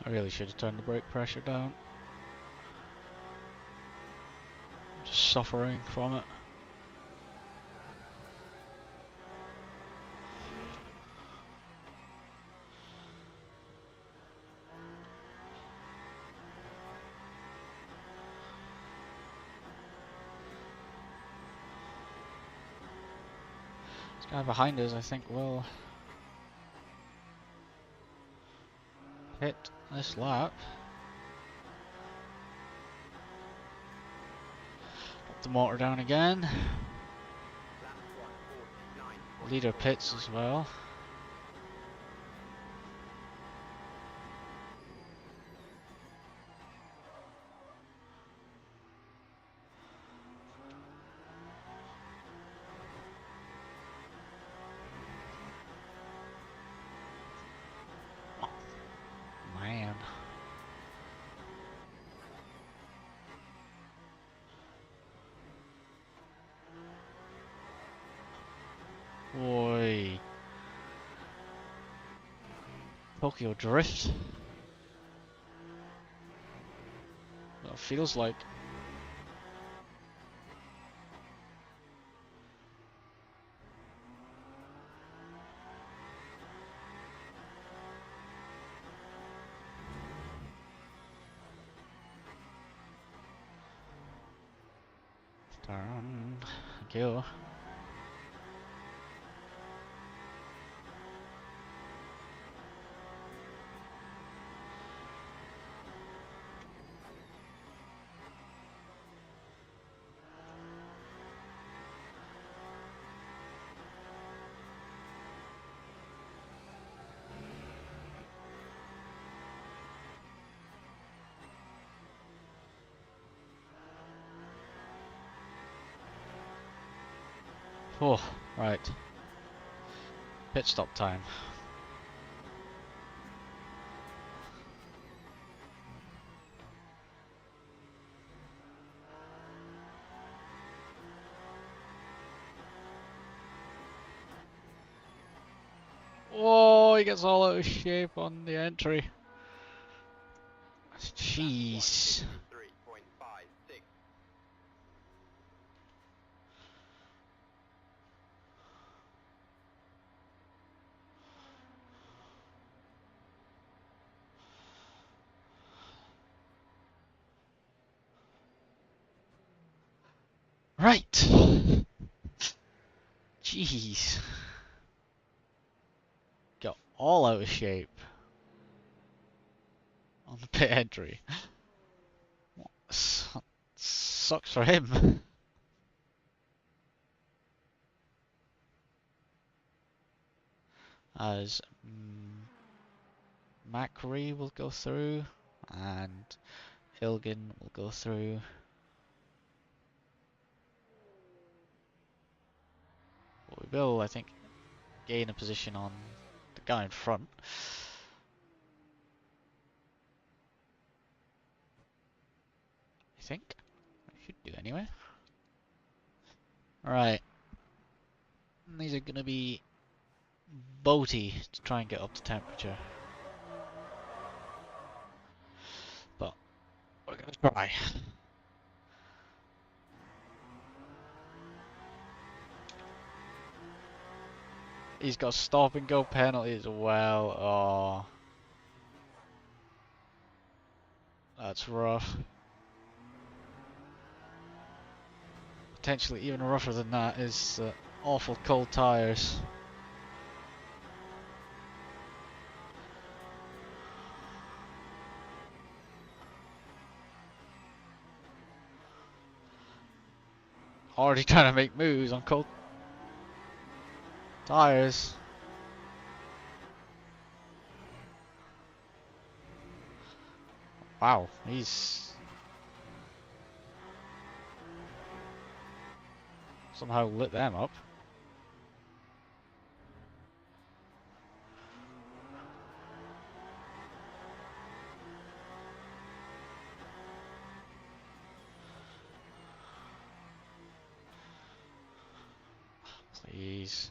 I really should have turned the brake pressure down. I'm just suffering from it. This guy behind us, I think, will hit this lap. Put the motor down again. Leader pits as well. Oh, man. Boy. Tokyo Drift. That feels like. Turn. Thank you. Oh, right. Pit stop time. Oh, he gets all out of shape on the entry. Jeez. Right. Jeez. Got all out of shape on the pit entry. Sucks for him. As Macri will go through and Ilgin will go through. But we will, I think, gain a position on the guy in front. I think. I should do anyway. Alright. These are going to be boaty to try and get up to temperature. But we're going to try. He's got stop and go penalty as well. Oh, that's rough. Potentially even rougher than that is awful cold tyres. Already trying to make moves on cold tyres. Wow, he's somehow lit them up. Please.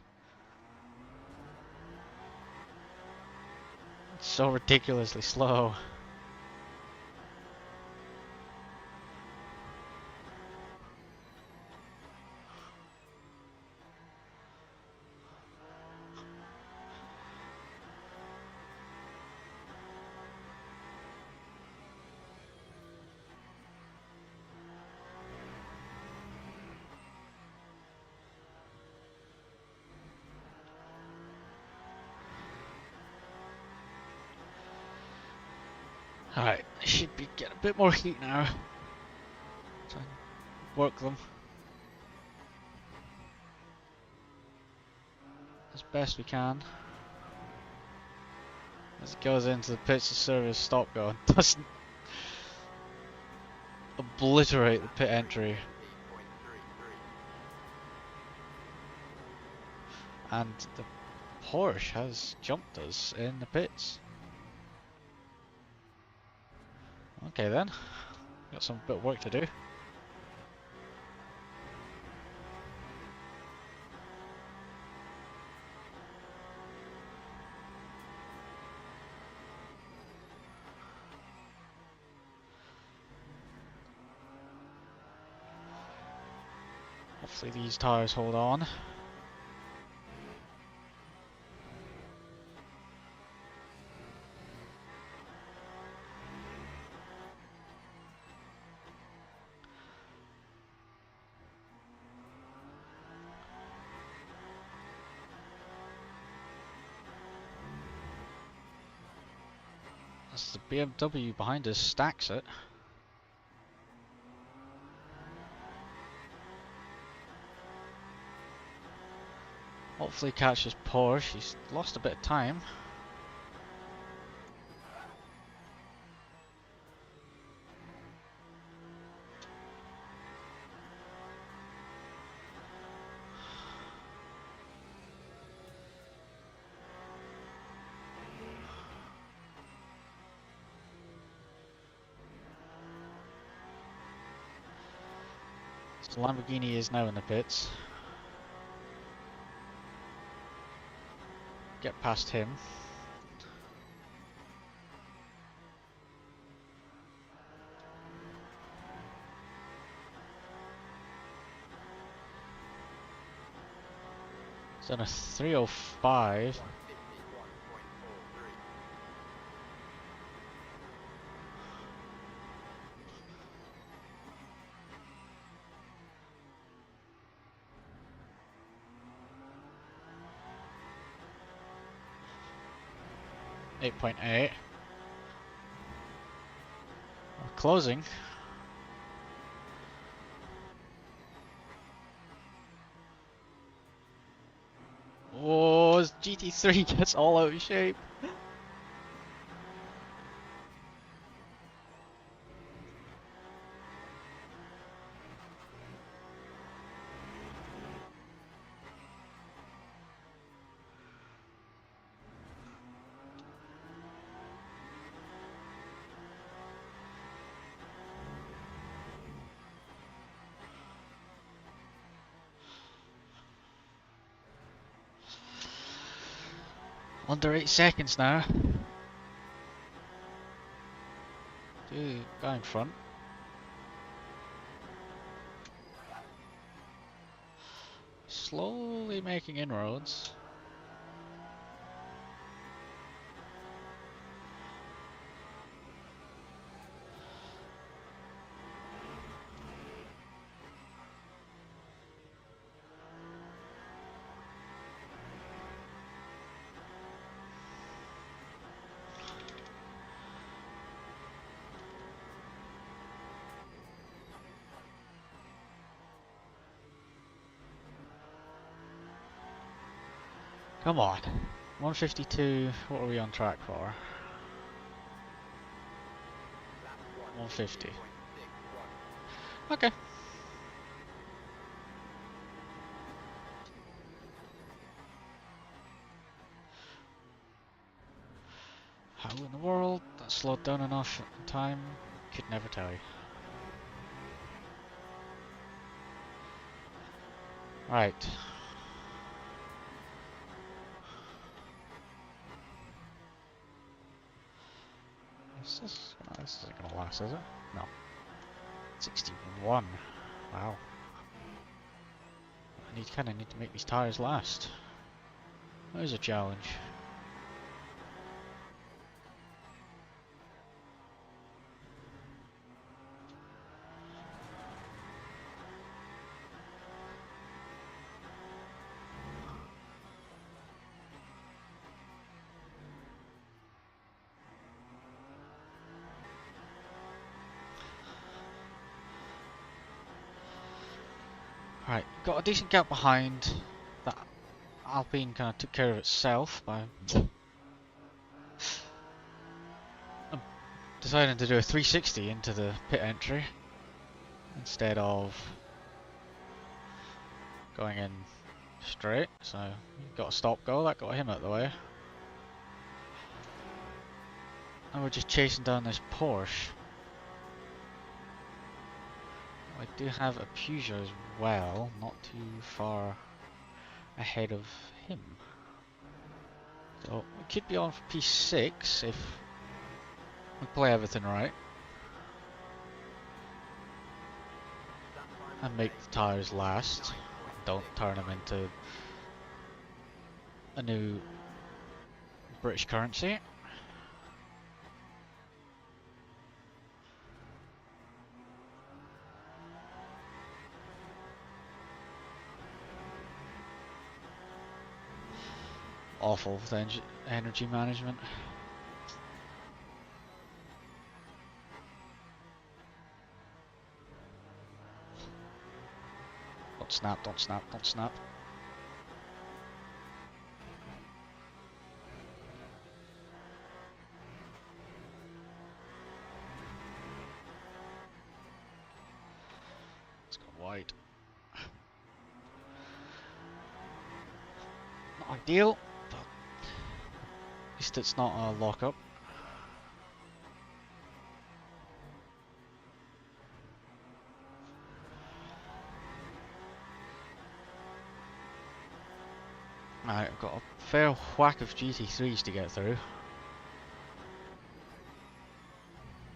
It's so ridiculously slow. Alright, I should be getting a bit more heat now. Try and work them as best we can. As it goes into the pits to service stop go and doesn't obliterate the pit entry. And the Porsche has jumped us in the pits. Okay then, got some bit of work to do. Hopefully these tyres hold on. As the BMW behind us stacks it. Hopefully catches Porsche. He's lost a bit of time. So Lamborghini is now in the pits. Get past him. It's on a 305. 8.8. We're closing. Oh, his GT3 gets all out of shape. Under 8 seconds now. Dude, guy in front. Slowly making inroads. Come on. 152, what are we on track for? 150. Okay. How in the world that slowed down enough in time? Could never tell you. Right. This isn't gonna last, is it? No. 61. Wow. I kinda need to make these tyres last. There's a challenge. Right, got a decent gap behind. That Alpine kind of took care of itself by deciding to do a 360 into the pit entry instead of going in straight. So got a stop go, that got him out of the way. And we're just chasing down this Porsche. I do have a Peugeot as well, not too far ahead of him. So we could be on for P6 if we play everything right. And make the tyres last. Don't turn them into a new British currency. Awful with energy management. Don't snap, don't snap, don't snap. Let's go wide. Not ideal, but at least it's not a lock-up. Alright, I've got a fair whack of GT3s to get through.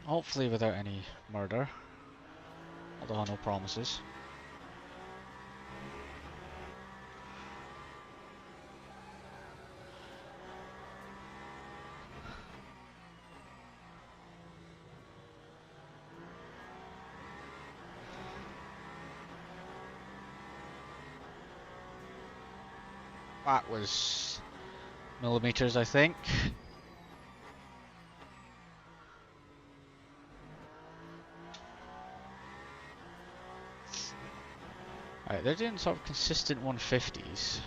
Hopefully without any murder. Although no promises. That was millimeters, I think. Right, they're doing sort of consistent 150s.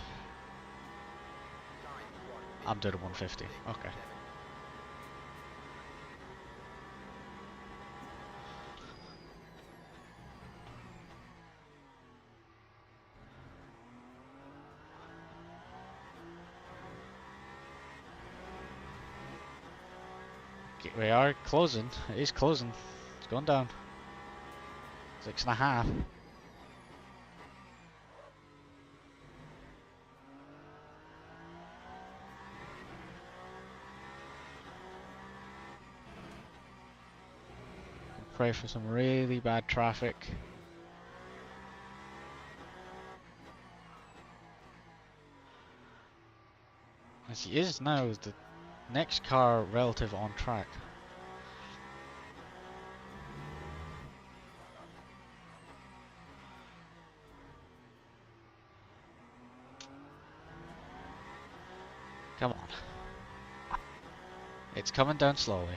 I'm doing a 150. Okay. Okay, we are closing. It is closing. It's going down. 6.5. Pray for some really bad traffic. As he is now the next car relative on track. Come on. It's coming down slowly.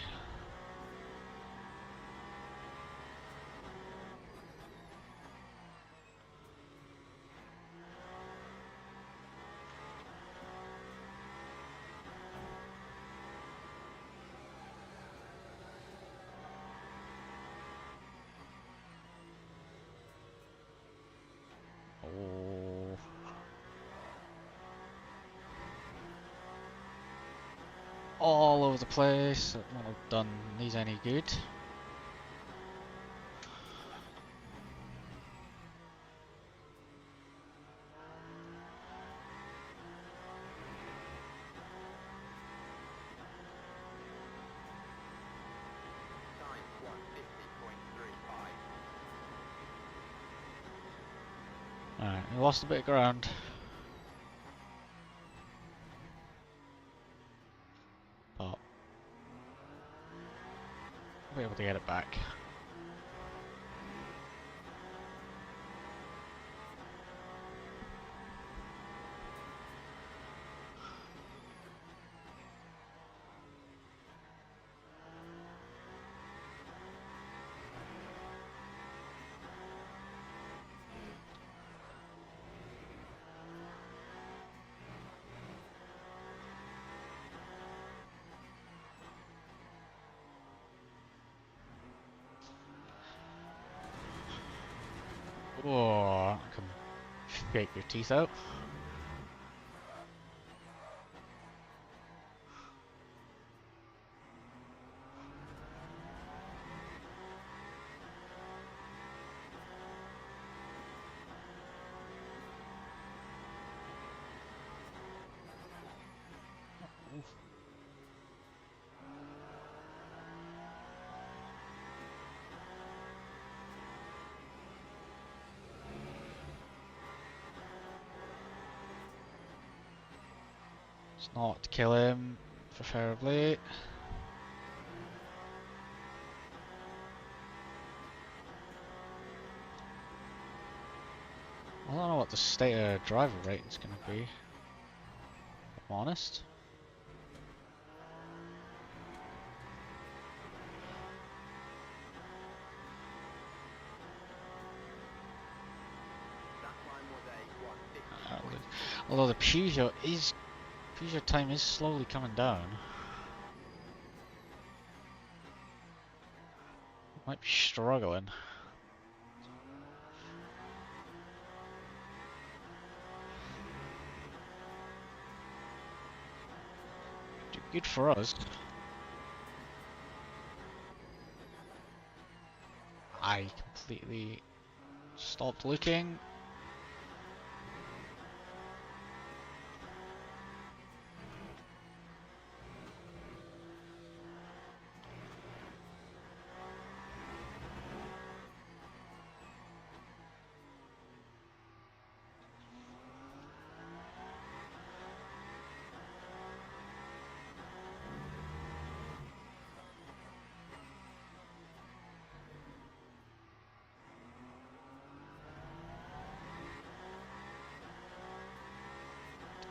Oh. All over the place. That won't have done these any good. Alright, we lost a bit of ground. But we'll be able to get it back. Oh, come shake your teeth out. It's not kill him, preferably. I don't know what the state of driver rating is going to be, if I'm honest. Although the Peugeot time is slowly coming down. Might be struggling. Good for us. I completely stopped looking.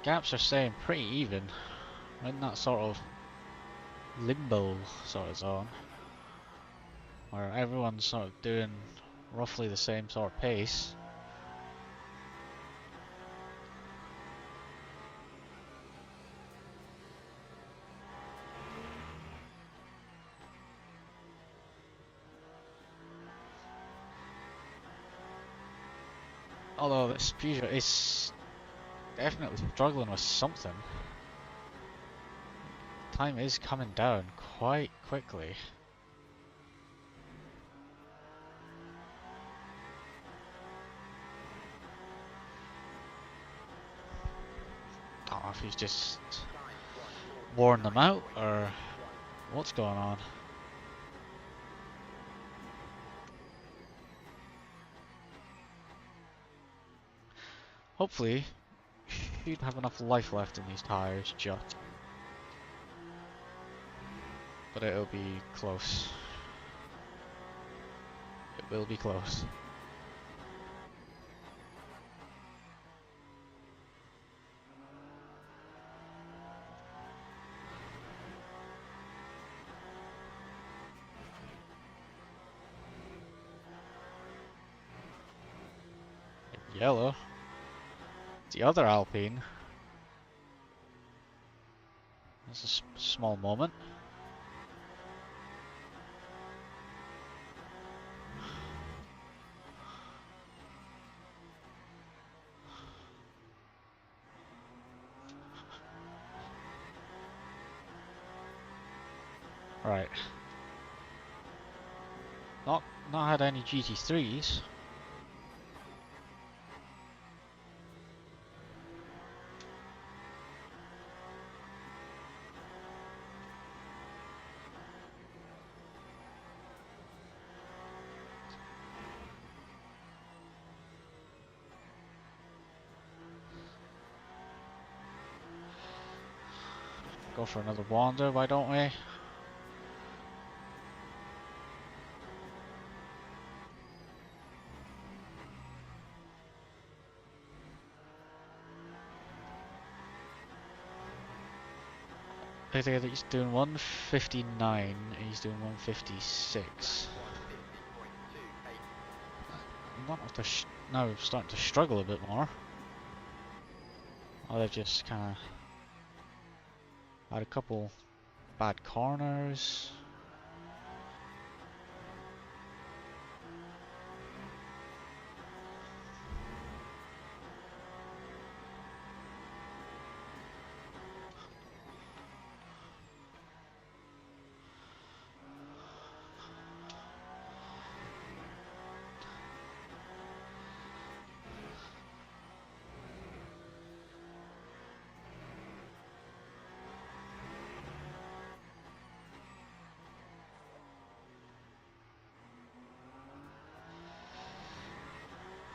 gaps are staying pretty even. We're in that sort of limbo sort of zone where everyone's sort of doing roughly the same sort of pace. Although this Peugeot is definitely struggling with something. Time is coming down quite quickly. I don't know if he's just worn them out or what's going on. Hopefully, should have enough life left in these tyres just. But it'll be close. It will be close. Yellow. The other Alpine. That's a small moment. Right. Not had any GT3s. Go for another wander, why don't we? I think he's doing 159, he's doing 156. Now we're starting to struggle a bit more. Oh, they've just kind of had a couple bad corners.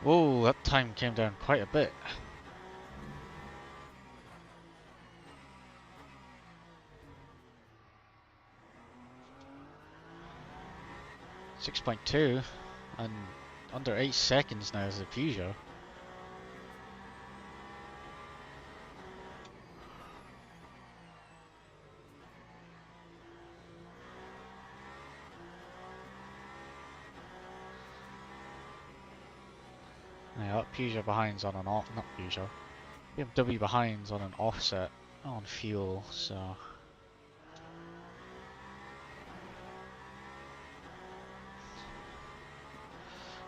Whoa, that time came down quite a bit. .2 and under 8 seconds now as a Peugeot. Yeah, that Peugeot behind's on an off, not Peugeot. BMW behind's on an offset on fuel, so.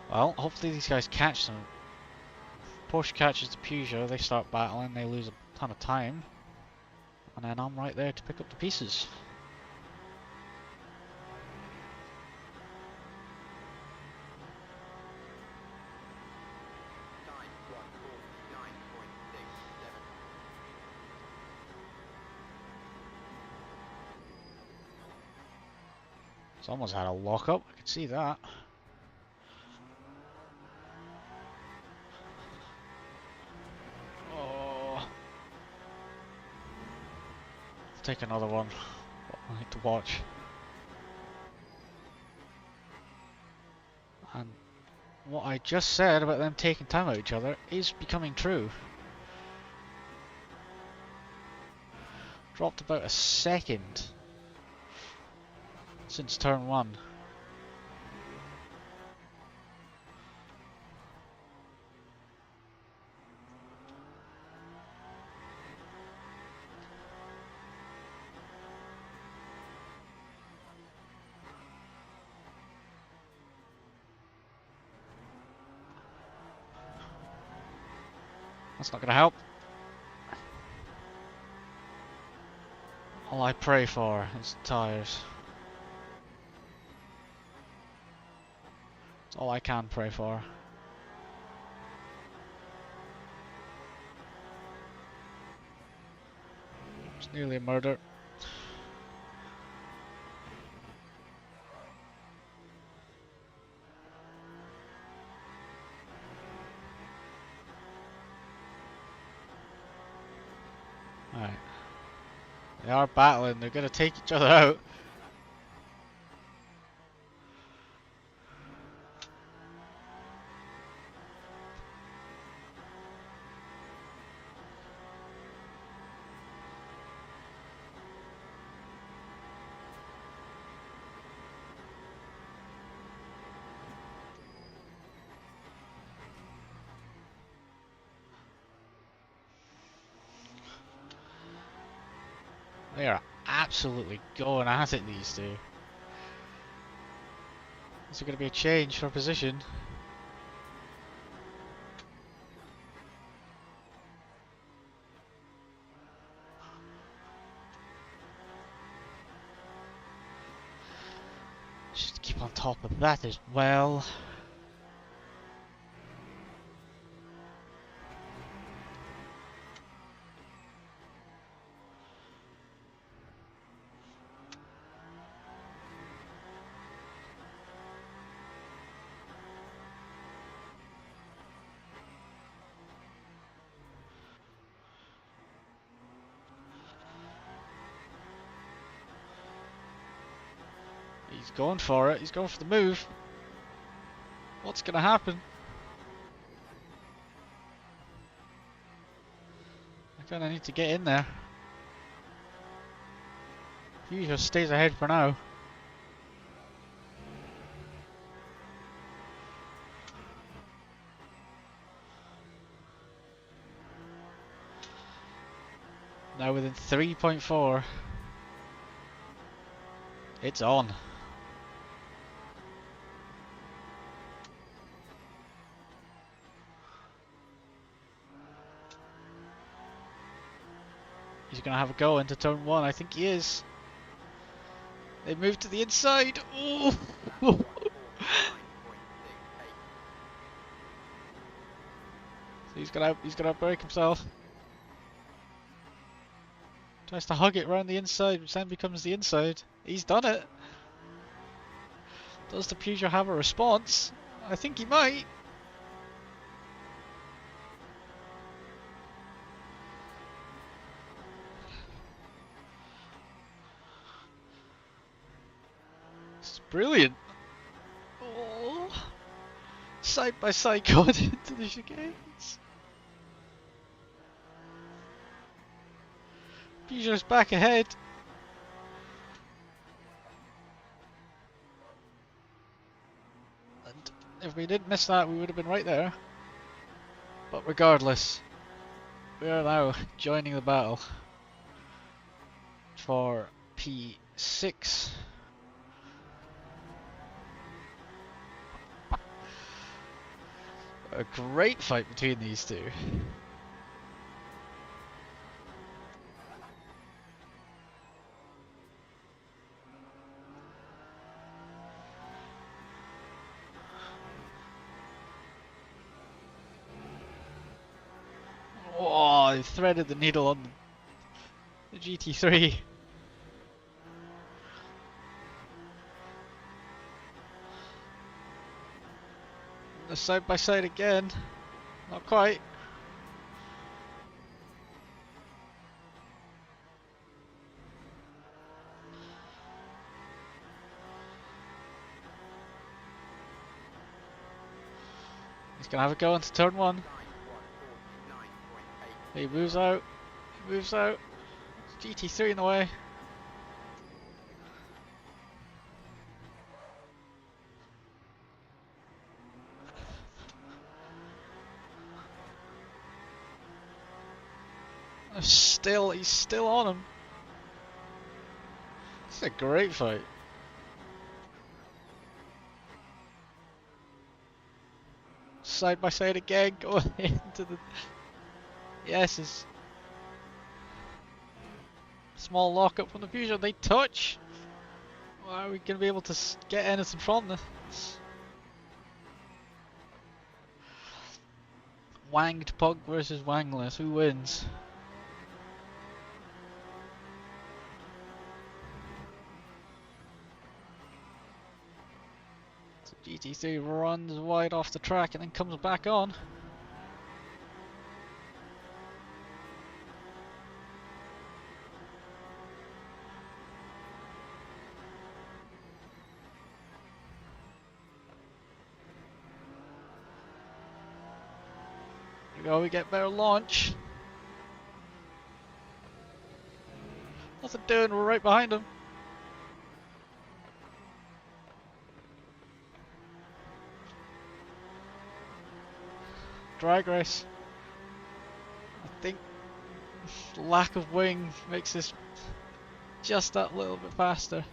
Well, hopefully these guys catch them. Porsche catches the Peugeot, they start battling, they lose a ton of time. And then I'm right there to pick up the pieces. Someone's had a lock-up, I can see that. Oh. I'll take another one. I need to watch. And what I just said about them taking time out of each other is becoming true. Dropped about a second since turn 1. That's not going to help. All I pray for is tyres. That's all I can pray for. It's nearly a murder. Alright. They are battling, they're going to take each other out. They are absolutely going at it, these two. Is there going to be a change for position? Just keep on top of that as well. He's going for it, he's going for the move. What's going to happen? I kind of need to get in there. He just stays ahead for now. Now within 3.4. It's on. He's going to have a go into turn 1. I think he is. They move to the inside. Ooh. He's gonna break himself. Tries to hug it around the inside, which then becomes the inside. He's done it. Does the Peugeot have a response? I think he might. It's brilliant. Oh. Side by side going into the chicanes. Peugeot's back ahead. And if we didn't miss that, we would have been right there. But regardless, we are now joining the battle for P6. A great fight between these two. Oh, they threaded the needle on the GT3. The side by side again. Not quite. He's gonna have a go into turn 1. He moves out. He moves out. GT3 in the way. He's still on him. It's a great fight. Side by side again, going into the... Yes, it's... Small lockup from the future, they touch! Are we going to be able to get anything from this? Wanged Pug versus Wangless, who wins? So GT3 runs wide off the track and then comes back on. Here we go, we get better launch. Nothing doing, we're right behind him. Drag race. I think lack of wing makes this just that little bit faster.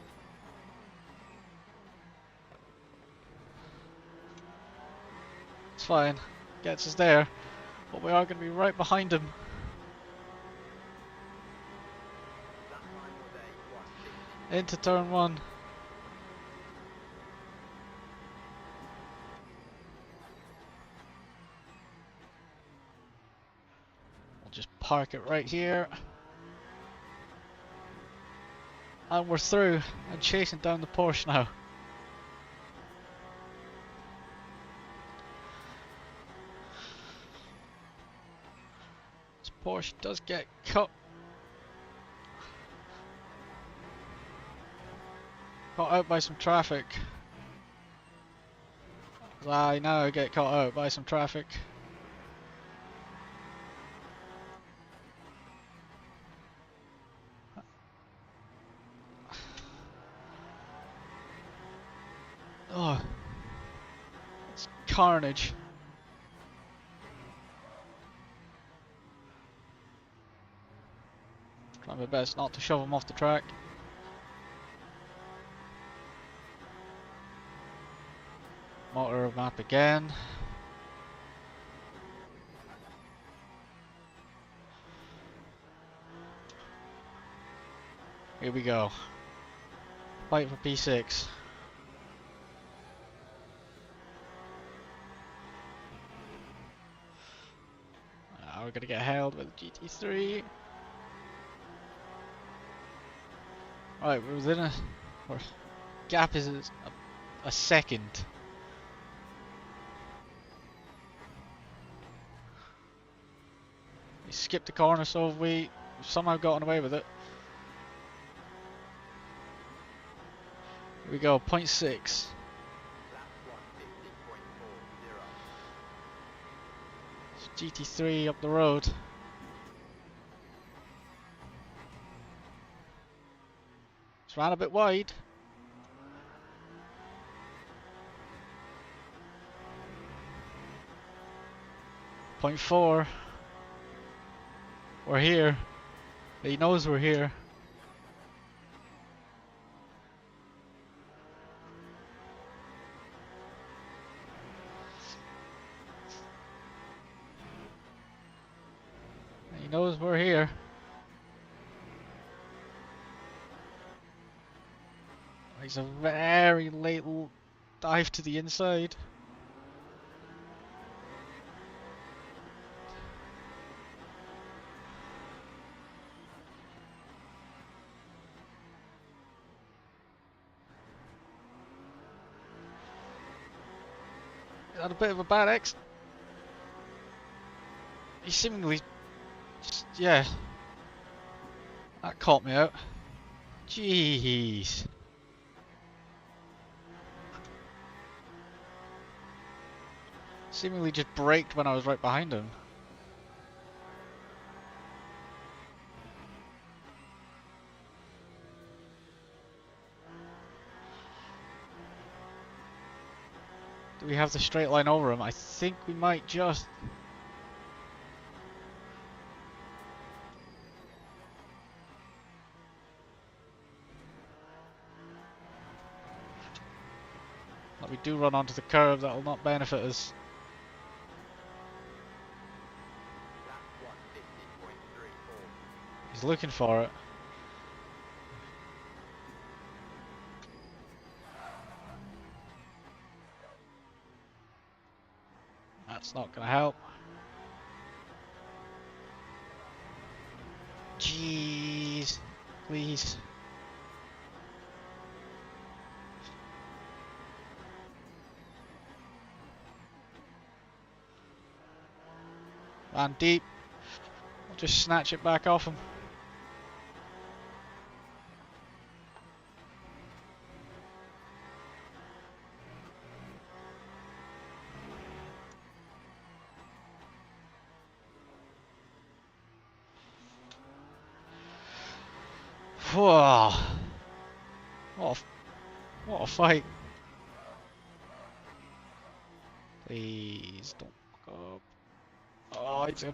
It's fine, gets us there, but we are going to be right behind him. Into turn one. We'll just park it right here. And we're through and chasing down the Porsche now. This Porsche does get caught out by some traffic. I now get caught out by some traffic. Oh, it's carnage. Trying my best not to shove him off the track. Motor map again. Here we go. Fight for P6. We're gonna get held with GT3. Right, we're within our gap is a second. We skipped the corner, so we've somehow gotten away with it. Here we go, 0.6. GT3 up the road. It's ran a bit wide. Point 4. We're here. He knows we're here. He knows we're here. He's a very late dive to the inside. Had a bit of a bad X. He seemingly just, yeah. That caught me out. Jeez. Seemingly just braked when I was right behind him. Do we have the straight line over him? I think we might just. Like we do run onto the curb, that will not benefit us. He's looking for it. That's not gonna help. Jeez. Please. Ran deep. I'll just snatch it back off him. Whoa. What a fight. Please don't fuck up. Oh, that's gonna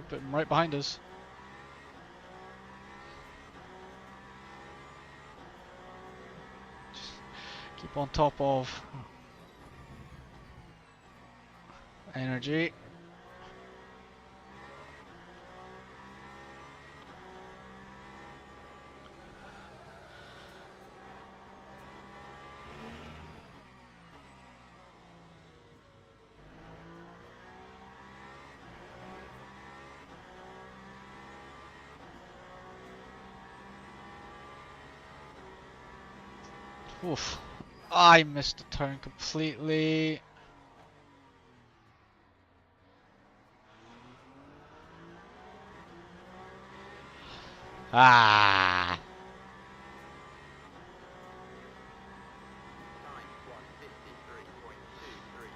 put him right behind us. Just keep on top of energy. Oof. I missed the turn completely. Ah.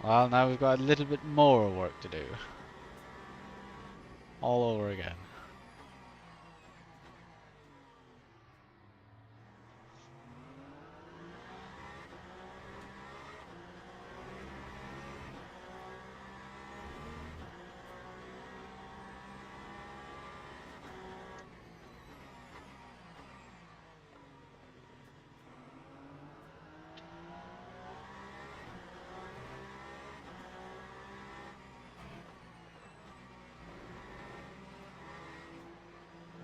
Well, now we've got a little bit more work to do. All over again.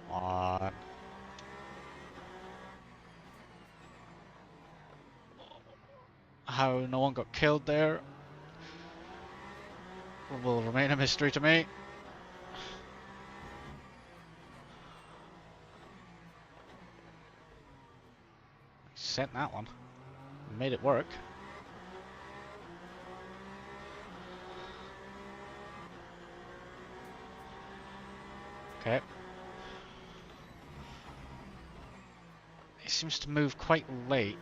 On. How no one got killed there will remain a mystery to me. Sent that one. Made it work. Okay. It seems to move quite late.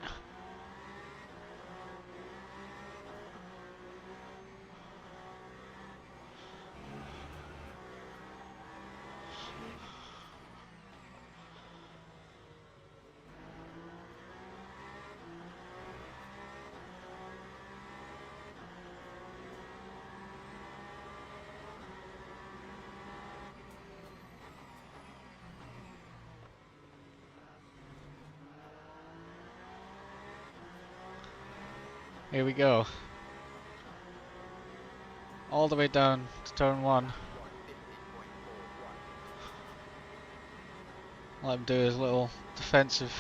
Here we go. All the way down to turn one. Let him do his little defensive.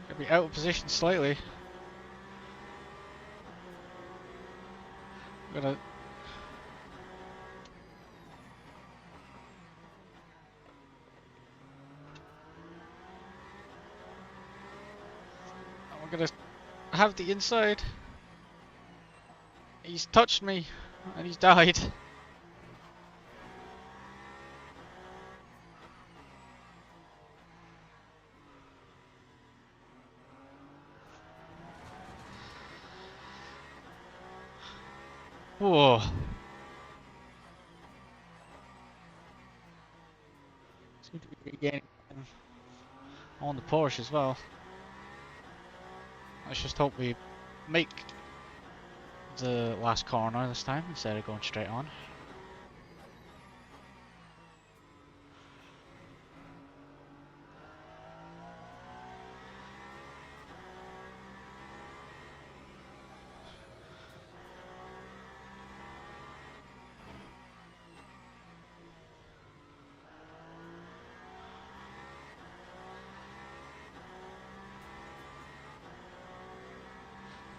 Gonna be out of position slightly. I'm gonna. I'm gonna have the inside. He's touched me and he's died. Whoa. Seem to be regaining time on the Porsche as well. Let's just hope we make the last corner this time instead of going straight on.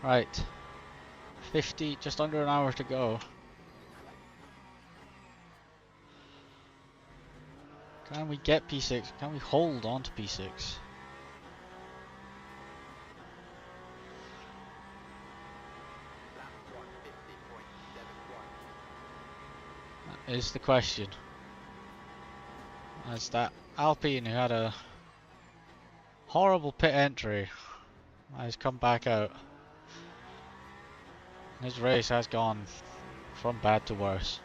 Right, 50, just under an hour to go. Can we get P6? Can we hold on to P6? That is the question. As that Alpine who had a horrible pit entry has come back out. His race has gone from bad to worse.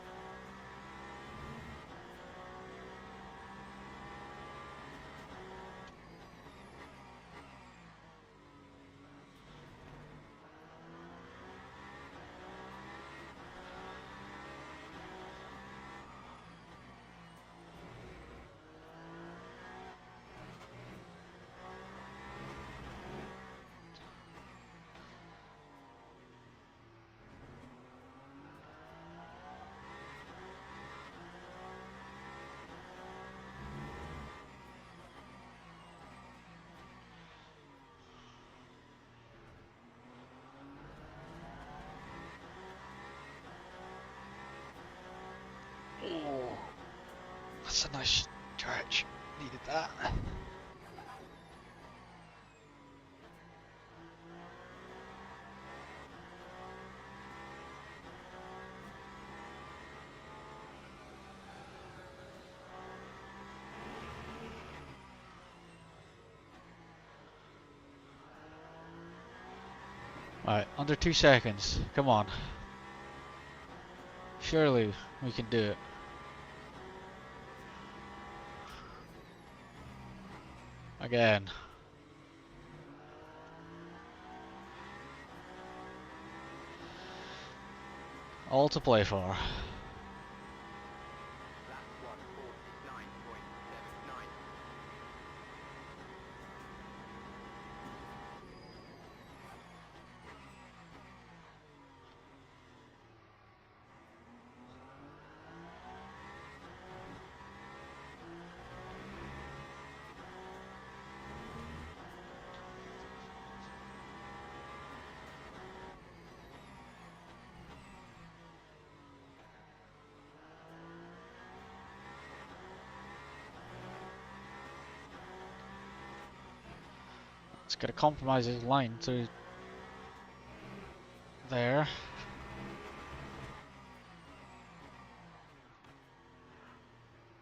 Oh, that's a nice stretch. Needed that. Right, under 2 seconds. Come on. Surely we can do it. Again. All to play for. It's gonna compromise his line through there.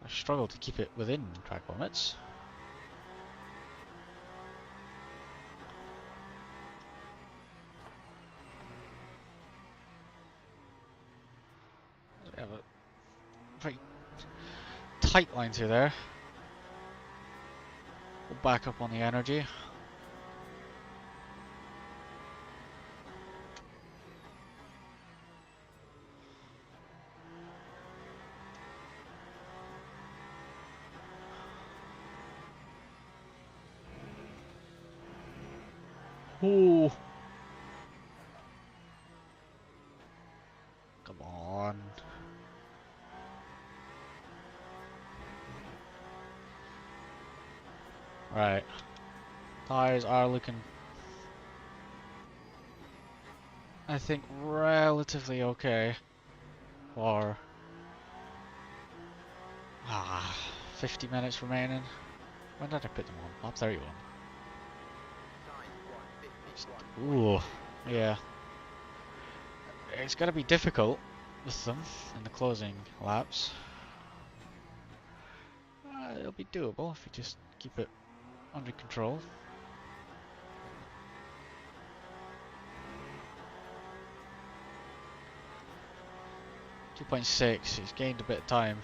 I struggle to keep it within track limits. We have a very tight line through there. We'll back up on the energy. Ooh. Come on. Right. Tires are looking, I think, relatively okay for 50 minutes remaining. When did I put them on? Lap 31. Ooh, yeah. It's gonna be difficult with them in the closing laps. It'll be doable if you just keep it under control. 2.6, he's gained a bit of time.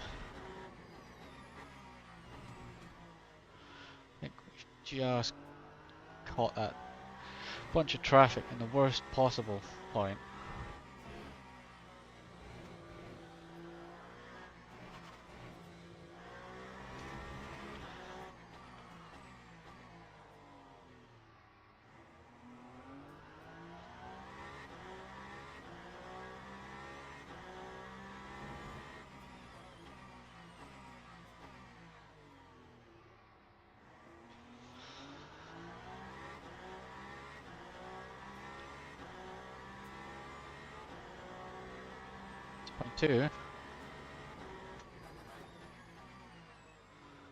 just caught that bunch of traffic in the worst possible point. Point two.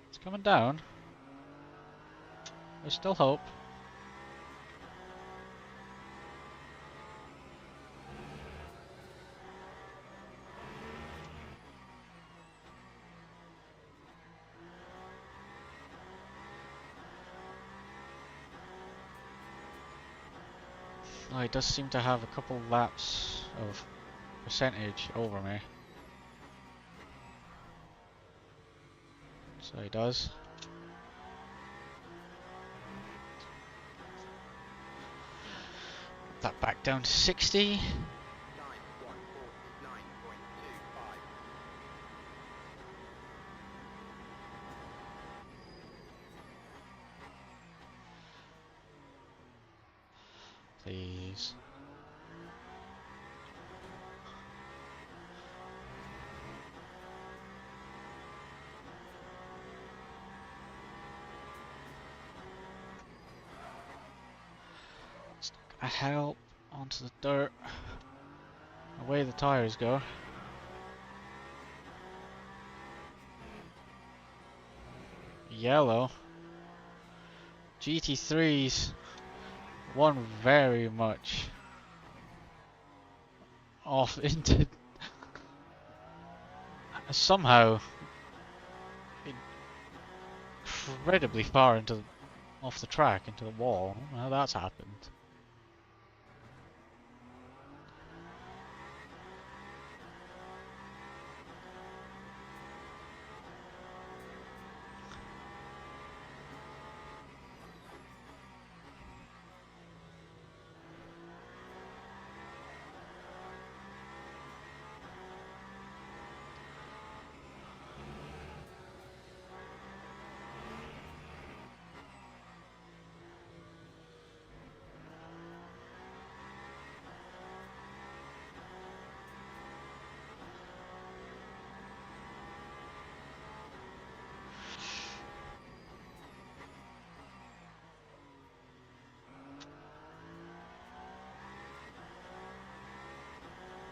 It's coming down. There's still hope. Oh, he does seem to have a couple laps of percentage over me. So he does. That back down to 60. Please. It's not gonna help. Onto the dirt. Away the tires go. Yellow. GT3s. One very much off into somehow incredibly far into off the track into the wall. I don't know how that's happened.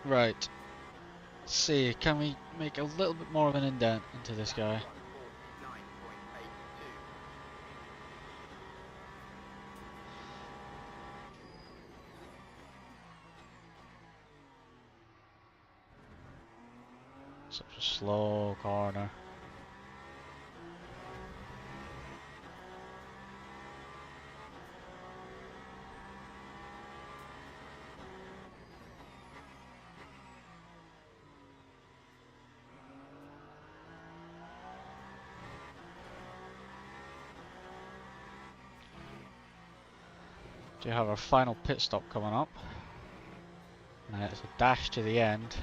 Right. Let's see, can we make a little bit more of an indent into this guy? Such a slow corner. Do have our final pit stop coming up. It's a dash to the end.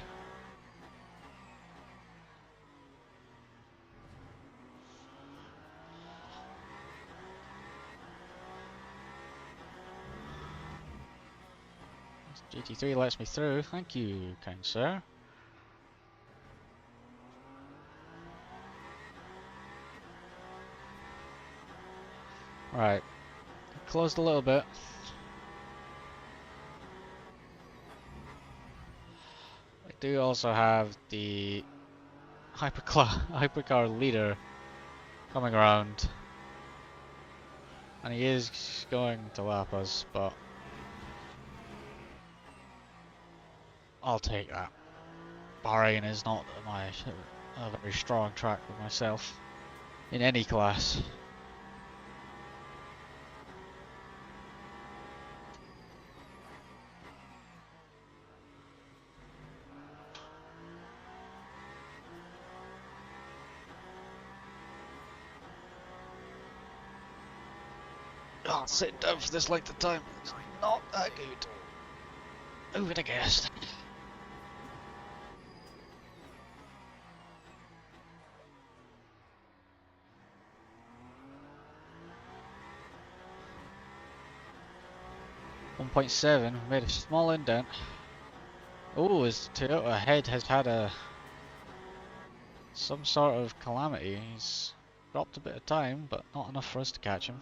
GT3 lets me through. Thank you, kind sir. Right. Closed a little bit. I do also have the hypercar leader coming around. And he is going to lap us, but I'll take that. Bahrain is not a very strong track for myself in any class. God, sitting down for this length of time is not that good. Who would have guessed? .7, made a small indent. Oh, his Toyota head has had some sort of calamity. He's dropped a bit of time, but not enough for us to catch him.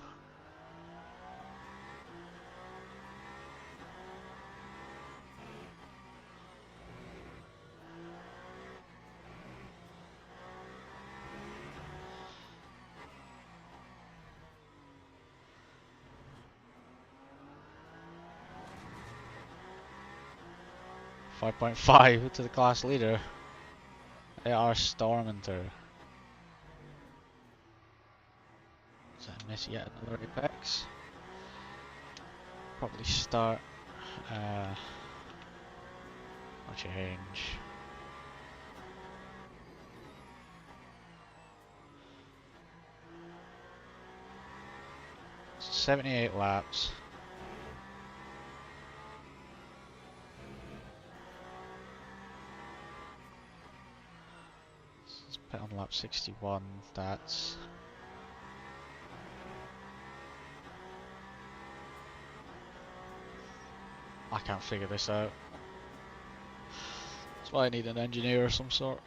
.5 to the class leader. They are storming through. So I miss yet another apex. Probably start or change. 78 laps. Let's put on lap 61. That's I can't figure this out. That's why I need an engineer of some sort.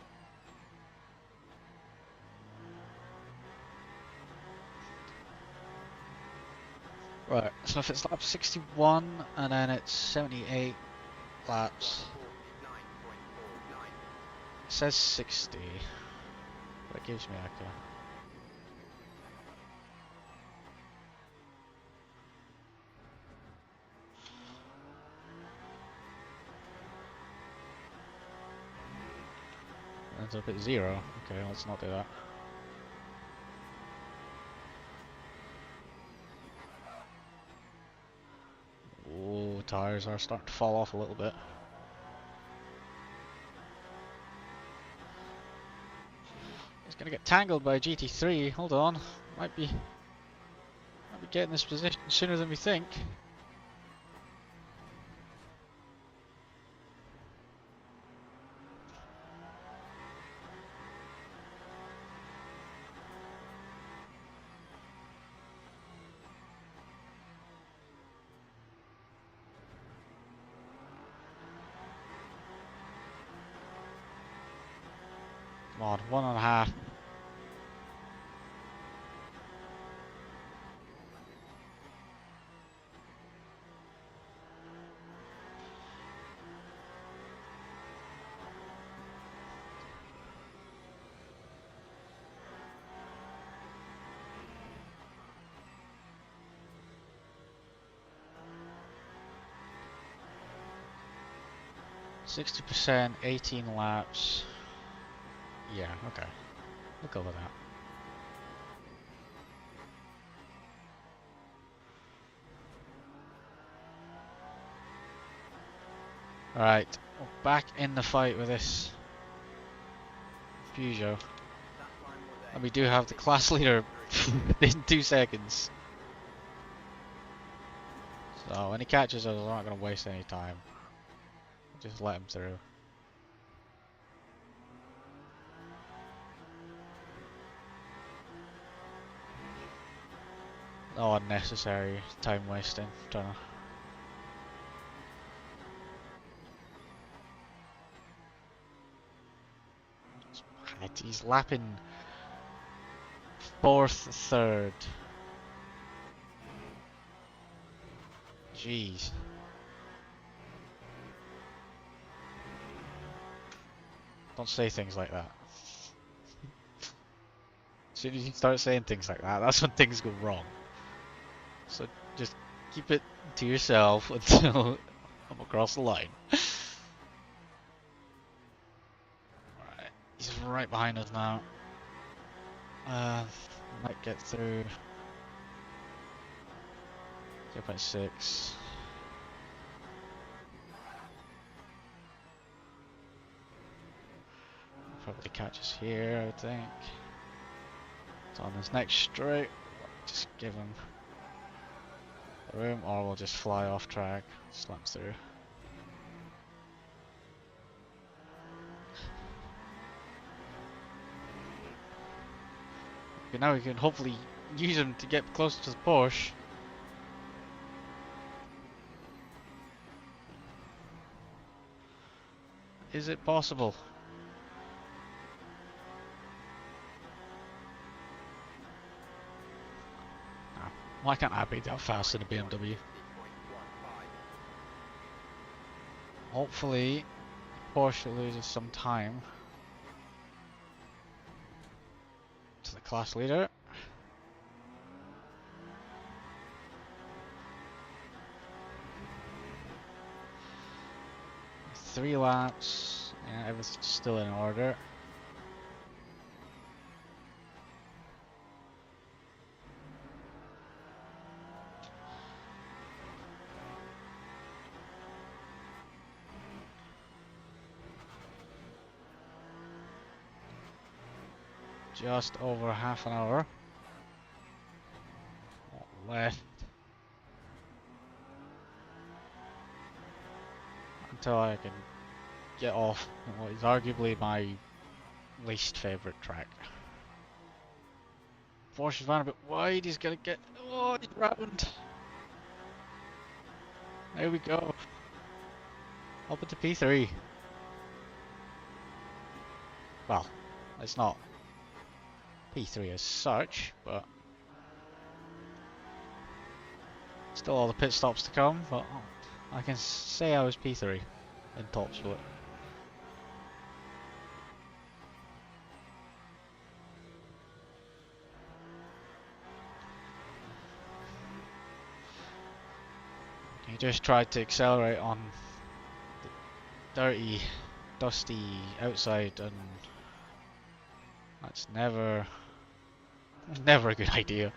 Right, so if it's lap 61 and then it's 78 laps, it says 60, but it gives me like a... Ends up at 0. Okay, let's not do that. Oh, tires are starting to fall off a little bit. He's gonna get tangled by GT3. Hold on, might be getting this position sooner than we think. Come on, 1.5. 60%, 18 laps. Yeah, okay. We'll go with that. Alright, we're back in the fight with this Peugeot. And we do have the class leader within 2 seconds. So when he catches us, we're not going to waste any time. Just let him through. No unnecessary time wasting. Trying to... He's lapping 4th, 3rd. Jeez. Don't say things like that. As soon as you start saying things like that, that's when things go wrong. So just keep it to yourself until I'm across the line. Alright, he's right behind us now. Might get through 0.6. Probably catch us here, I would think. It's on this next straight. Just give him room, or we'll just fly off track, slam through. Okay, now we can hopefully use him to get closer to the Porsche. Is it possible? No. Why can't I be that fast in a BMW? Hopefully, Porsche loses some time to the class leader. 3 laps. Yeah, everything's still in order. Just over half an hour left until I can get off what is arguably my least favourite track. Porsche's ran a bit wide, he's gonna get... Oh, he's round! There we go. Up into P3. Well, it's not P3 as such, but still all the pit stops to come, but I can say I was P3 in top split. He just tried to accelerate on the dirty, dusty outside, and that's never a good idea.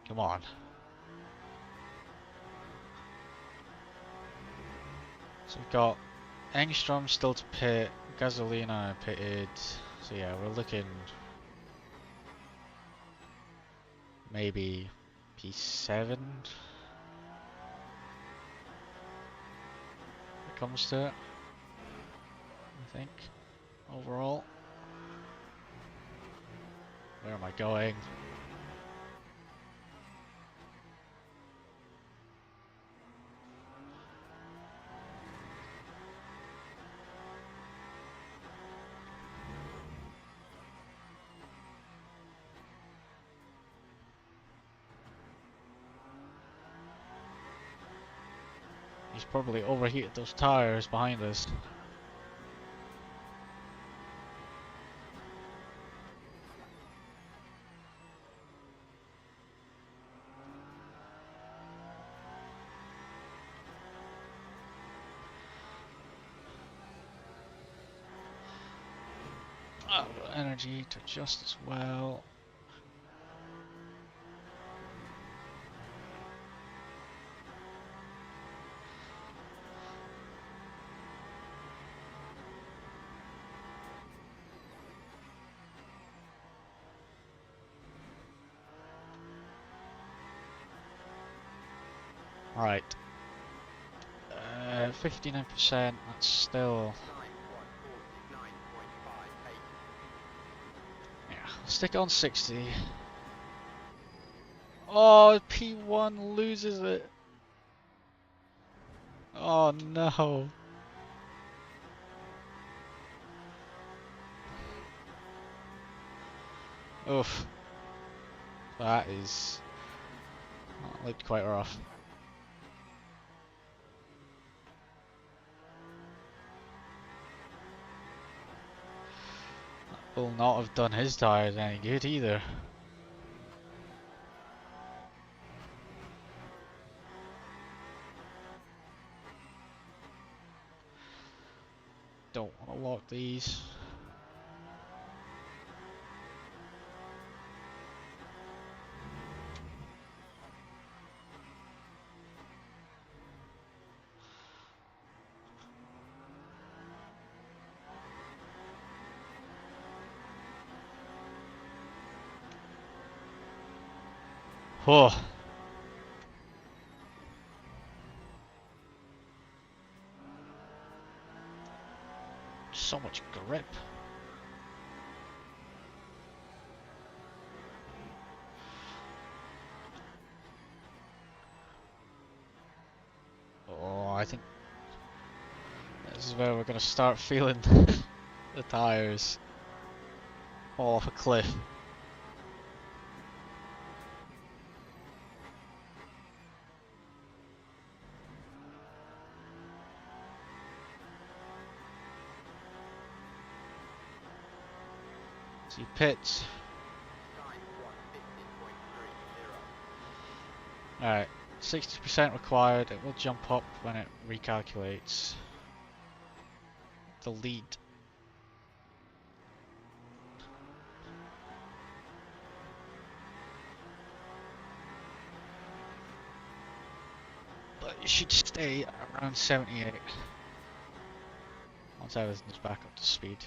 Come on. So we've got Engstrom still to pit, Gasolina pitted, so yeah, we're looking maybe P7 when it comes to it, I think, overall. Where am I going? He's probably overheated those tires behind us. Oh, energy to adjust as well. Right. 59%, that's still... Yeah, stick it on 60. Oh, P1 loses it. Oh no. Oof. That looked quite rough. That will not have done his tyres any good either. Don't want to lock these. Oh, so much grip. Oh, I think this is where we're gonna start feeling the tires fall off a cliff. See pits. Alright, 60% required. It will jump up when it recalculates. The lead. But it should stay around 78 once everything's back up to speed.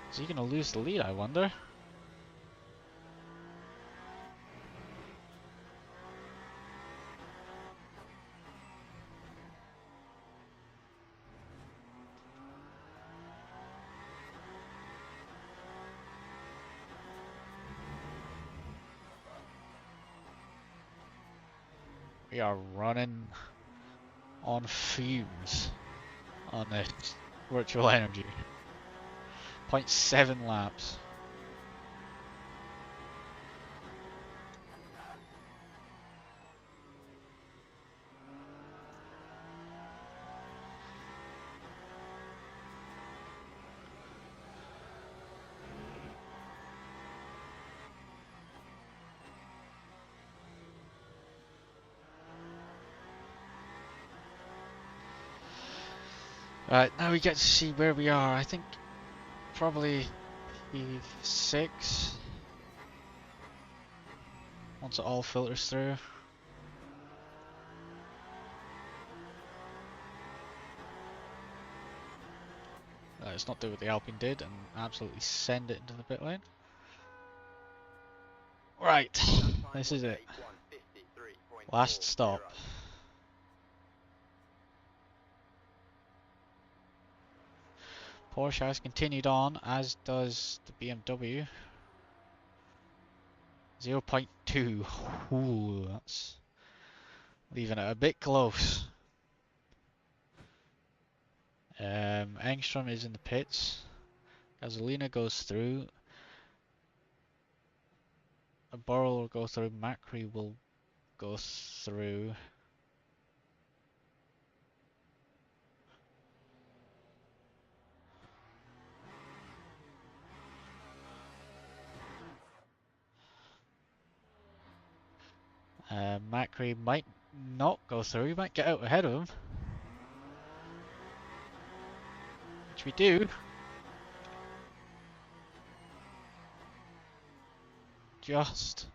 Is he gonna lose the lead, I wonder? We are running on fumes on this virtual energy. 0.7 laps. Right, now we get to see where we are. I think probably P6 once it all filters through. Let's not do what the Alpine did and absolutely send it into the pit lane. Right, this is it. Last stop. Porsche has continued on, as does the BMW. 0.2. Ooh, that's leaving it a bit close. Engstrom is in the pits. Gasolina goes through. A Burrell will go through. Macri will go through. Macri might not go through. He might get out ahead of him. Which we do. Just.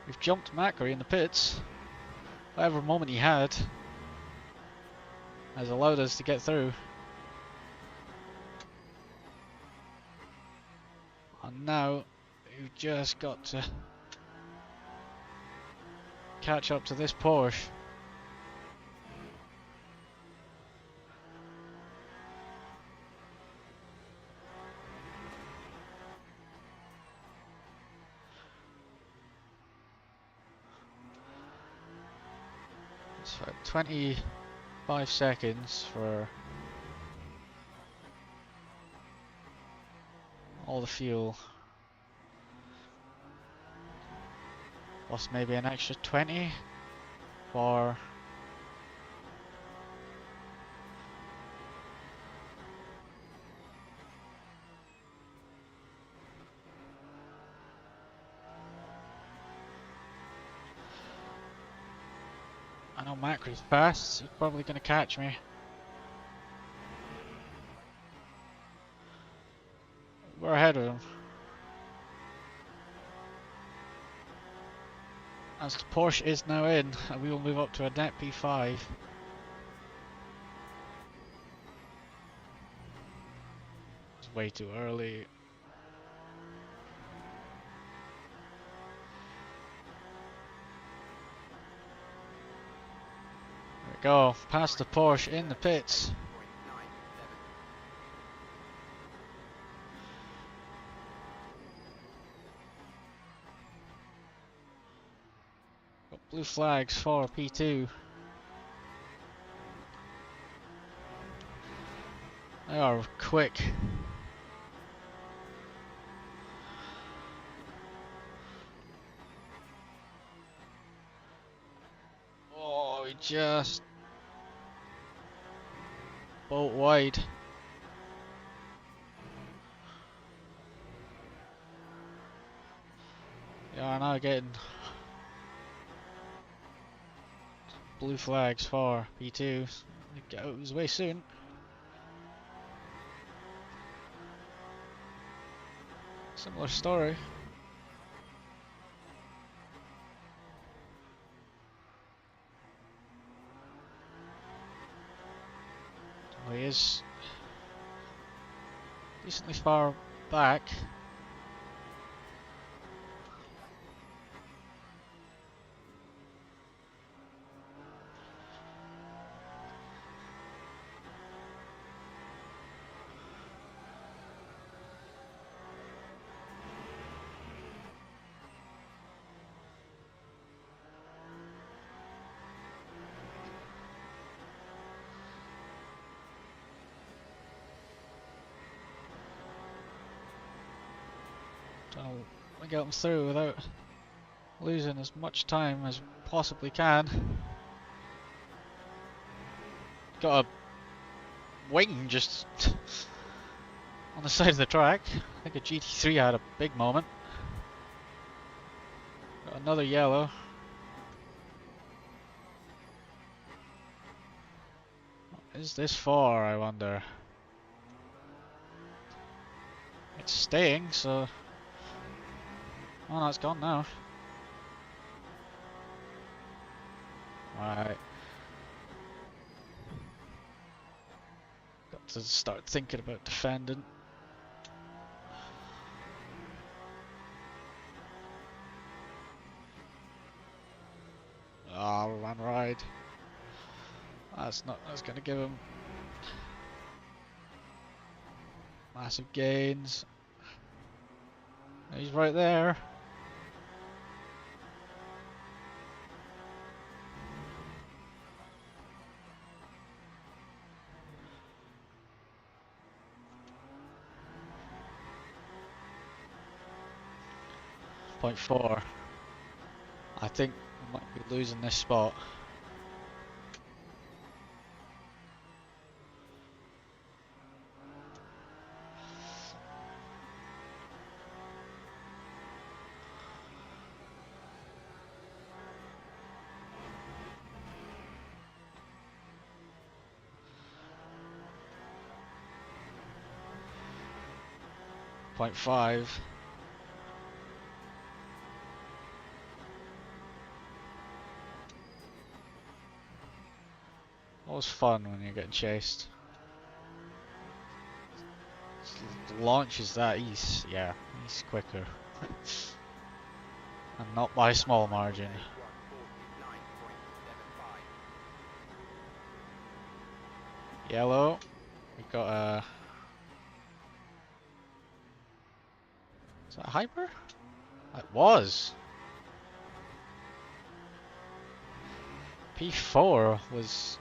We've jumped Macri in the pits. Whatever moment he had has allowed us to get through. And now we've just got to catch up to this Porsche. It's 25 seconds for all the fuel. Plus maybe an extra 20 for I know Macri's fast, he's probably going to catch me. We're ahead of him. As the Porsche is now in, and we will move up to a net P5. was way too early. There we go, past the Porsche in the pits. Got blue flags for P2. They are quick. Oh, he just bolt wide. They are now getting blue flags for P2. Get out of his way soon. Similar story. Well, he is decently far back. Trying to get him through without losing as much time as possibly can. Got a wing just on the side of the track. I think a GT3 had a big moment. Got another yellow. What is this for, I wonder? It's staying, so... Oh no, it's gone now. Right. Got to start thinking about defending. Oh, run ride. That's gonna give him massive gains. He's right there. Point 4. I think we might be losing this spot. Point 5. Always fun when you're getting chased. Launches that, he's quicker. And not by a small margin. Yellow. We got a... Is that a hyper? It was. P4 was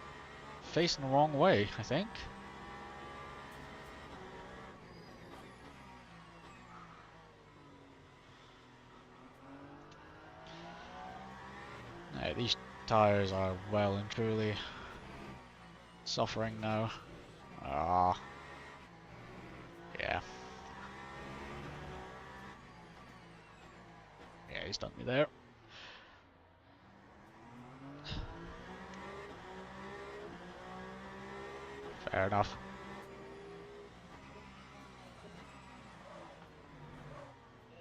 facing the wrong way, I think. These tires are well and truly suffering now. Ah, yeah. Yeah, he's done me there. Fair enough.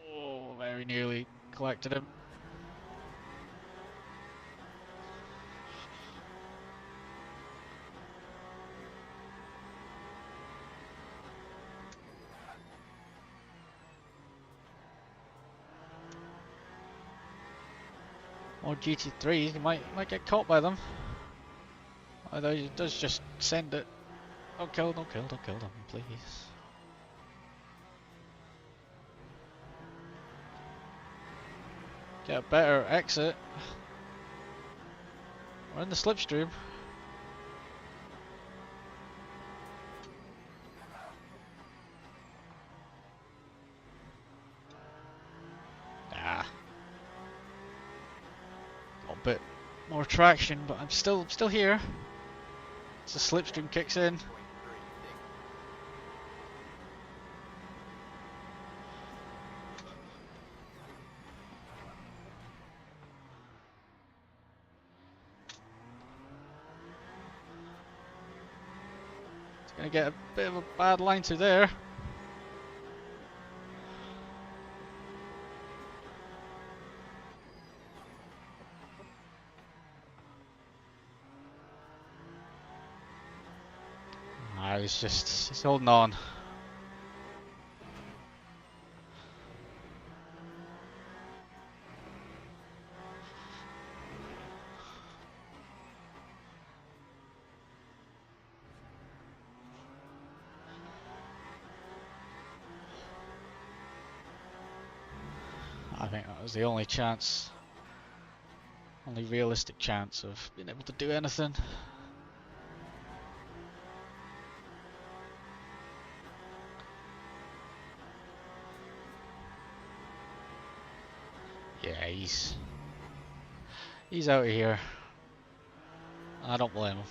Oh, very nearly collected him. Or GT3s, you might get caught by them. Although it does just send it. Don't kill them, please. Get a better exit. We're in the slipstream. Ah. Got a bit more traction, but I'm still here. As the slipstream kicks in. It's gonna get a bit of a bad line through there. Ah, he's holding on. I think that was the only chance, only realistic chance of being able to do anything. Yeah, he's out of here. I don't blame him.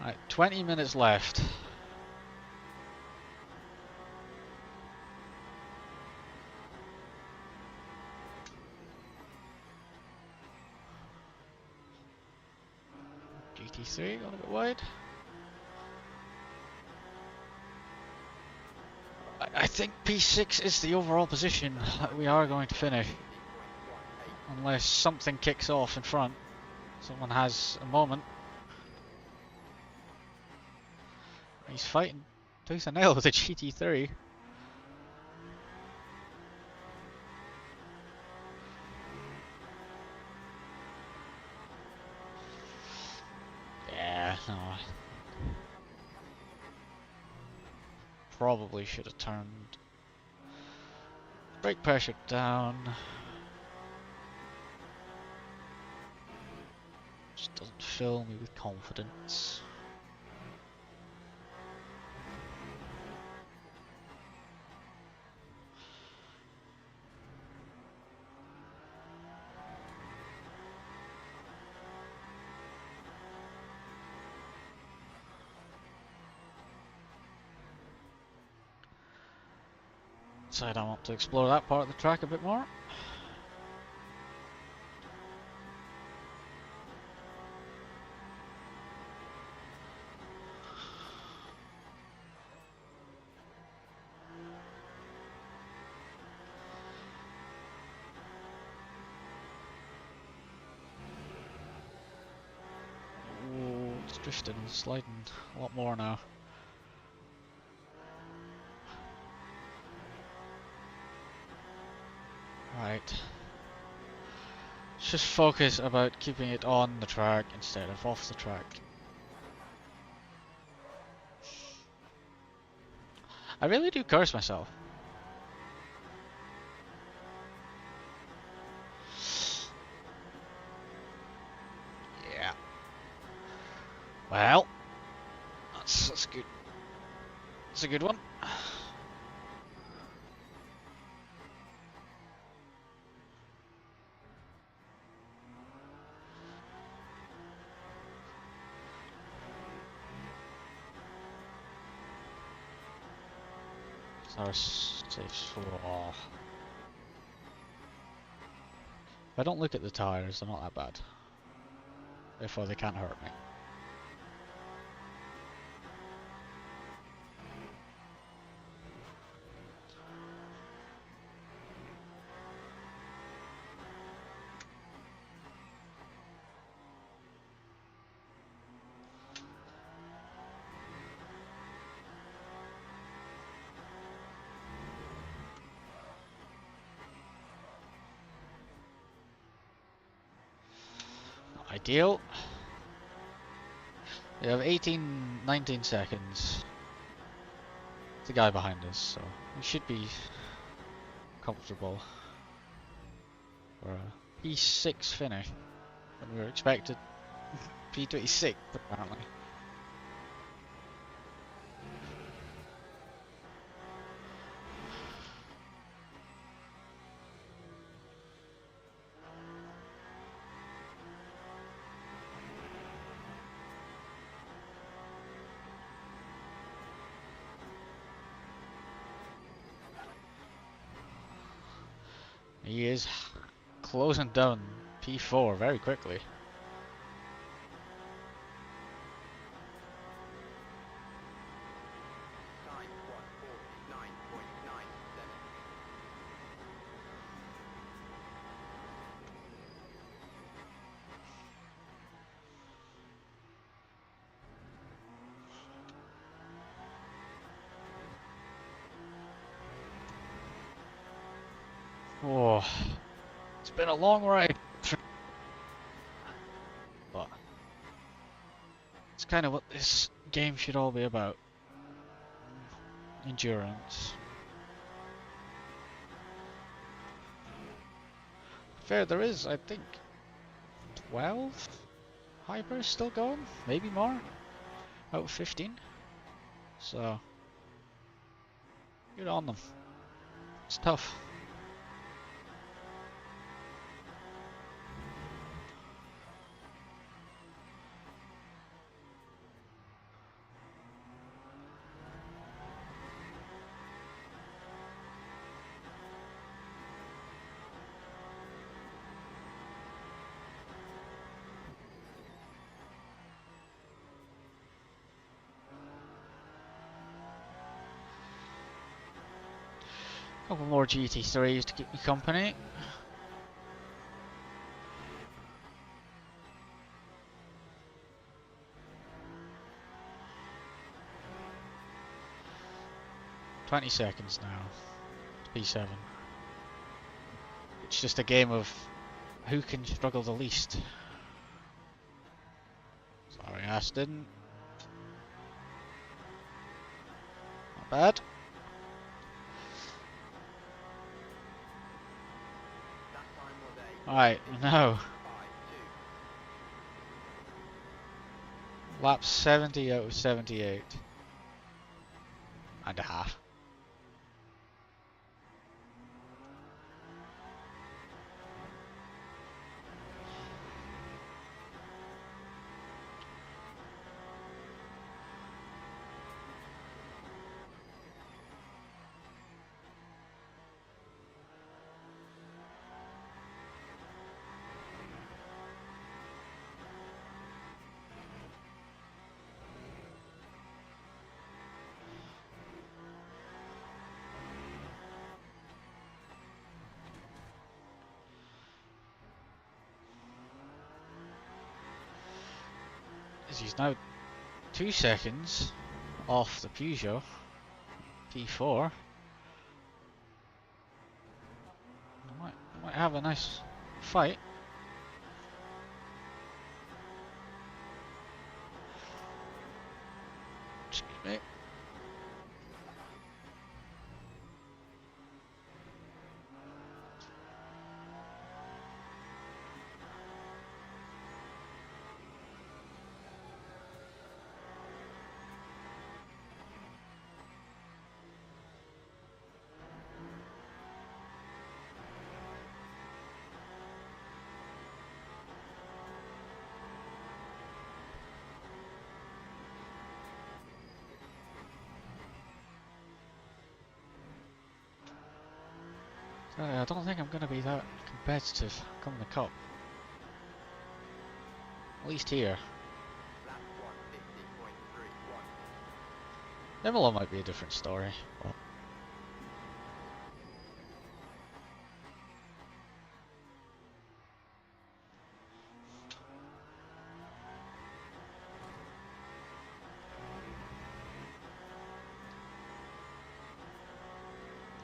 Right, 20 minutes left. GT3 going a bit wide. I think P6 is the overall position that we are going to finish. Unless something kicks off in front. Someone has a moment. He's fighting tooth and nail with a GT3. Yeah, no. Probably should have turned brake pressure down. Just doesn't fill me with confidence. Decide I want to explore that part of the track a bit more. Ooh, it's drifting and sliding a lot more now. Right. Let's just focus about keeping it on the track instead of off the track. I really do curse myself. Yeah. Well, that's good. That's a good one. Oh. If I don't look at the tires, they're not that bad. Therefore, they can't hurt me. ideal. We have 19 seconds. The guy behind us, so we should be comfortable for a P6 finish. When we were expected P26, apparently. He is closing down P4 very quickly. Oh, it's been a long ride. But it's kind of what this game should all be about. Endurance. Fair, there is, I think, 12 hypers still going? Maybe more? Out of 15? So, good on them. It's tough. Couple more GT3s to keep me company. "20 seconds now. It's P7. It's just a game of who can struggle the least. Sorry, Aston. Not bad. Alright, no. Lap 70 out of 78. And a half. He's now 2 seconds off the Peugeot P4. Might have a nice fight. Excuse me. I don't think I'm going to be that competitive come the cup. At least here. Imola might be a different story. But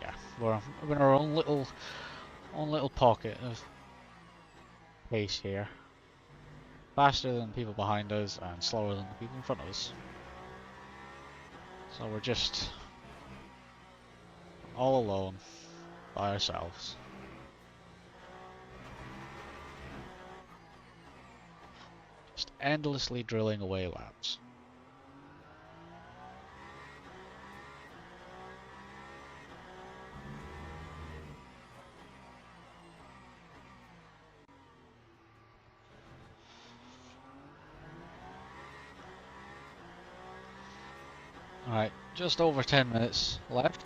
yeah, we're in our own little pocket of pace here. faster than people behind us and slower than the people in front of us. So we're just all alone by ourselves. Just endlessly drilling away laps. Alright, just over 10 minutes left.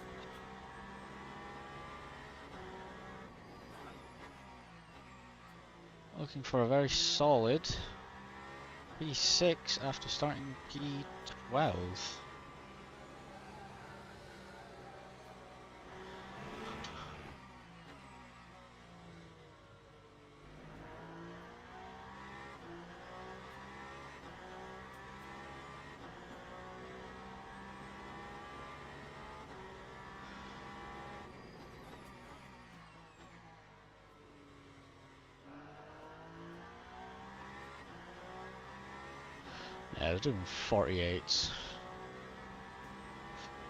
Looking for a very solid P6 after starting P12. Yeah, they're doing 48s.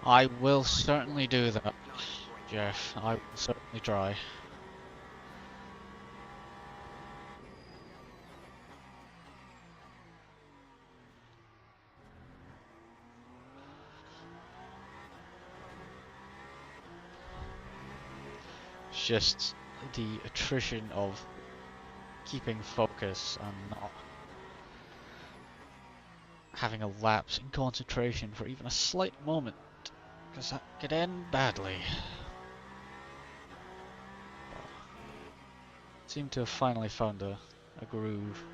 I will certainly do that, Jeff. I will certainly try. It's just the attrition of keeping focus and not having a lapse in concentration for even a slight moment, because that could end badly. Seem to have finally found a groove,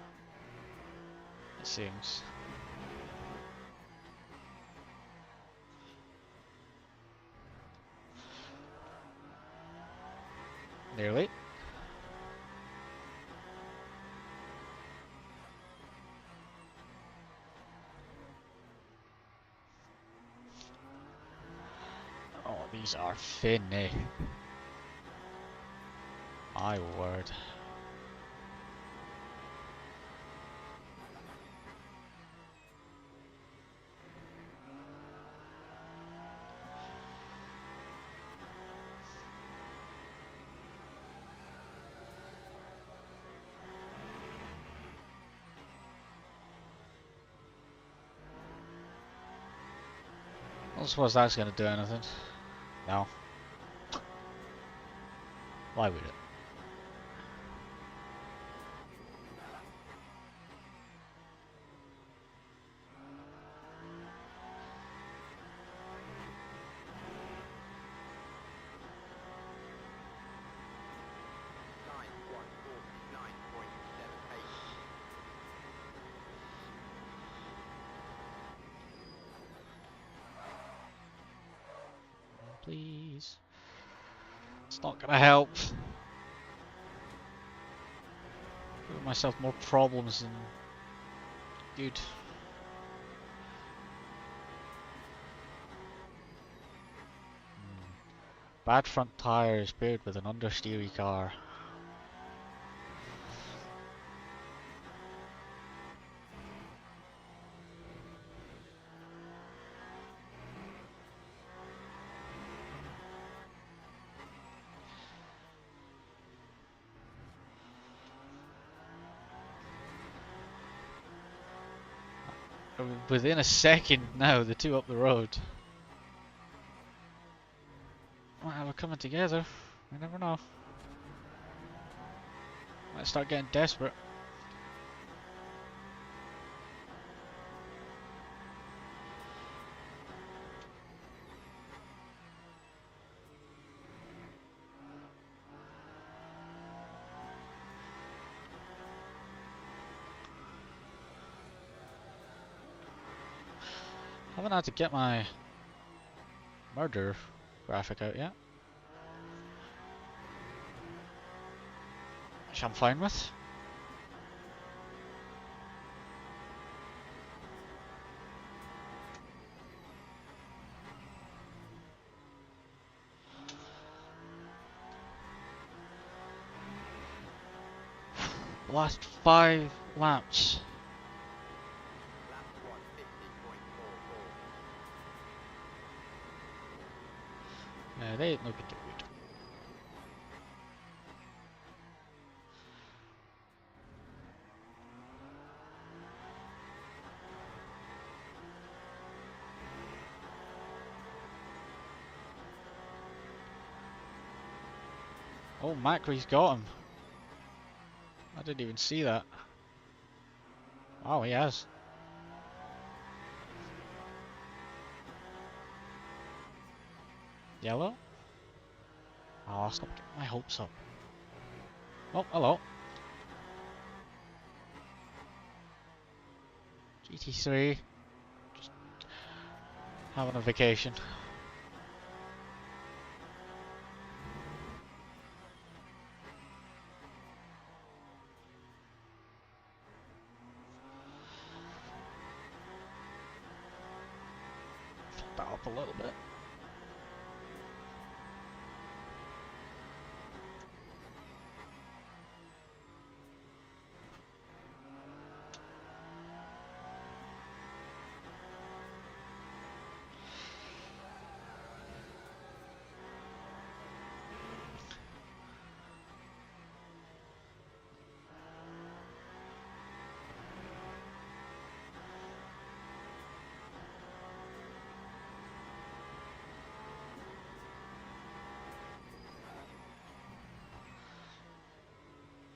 it seems. Nearly. Oh, these are finny. My word. I don't suppose that's going to do anything. No. Why would it? Please. It's not going to help. Giving myself more problems than good. Bad front tires paired with an understeery car. Within a second now, the two up the road. Well, we're coming together. We never know. Might start getting desperate. Haven't had to get my murder graphic out yet, which I'm fine with. Last 5 laps. they ain't looking too good. Oh, Macri's got him. I didn't even see that. Wow, he has. Yellow? Oh, stop getting my hopes up. Oh, hello. GT3. Just having a vacation. Flip that up a little bit.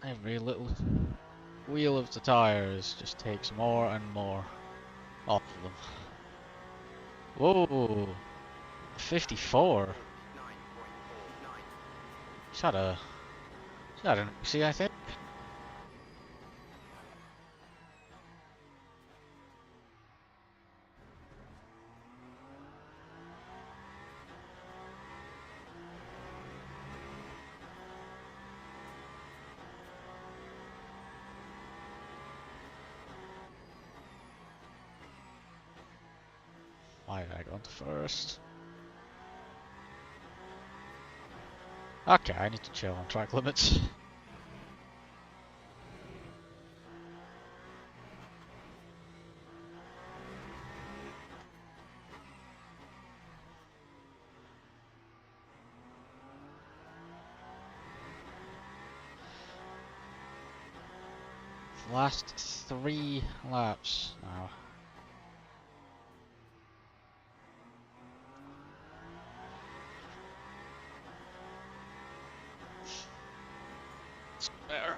Every little wheel of the tires just takes more and more off of them. Whoa, 54. He's had an oopsie, I think. Why did I go into first? Okay, I need to chill on track limits. Last 3 laps now. It's better.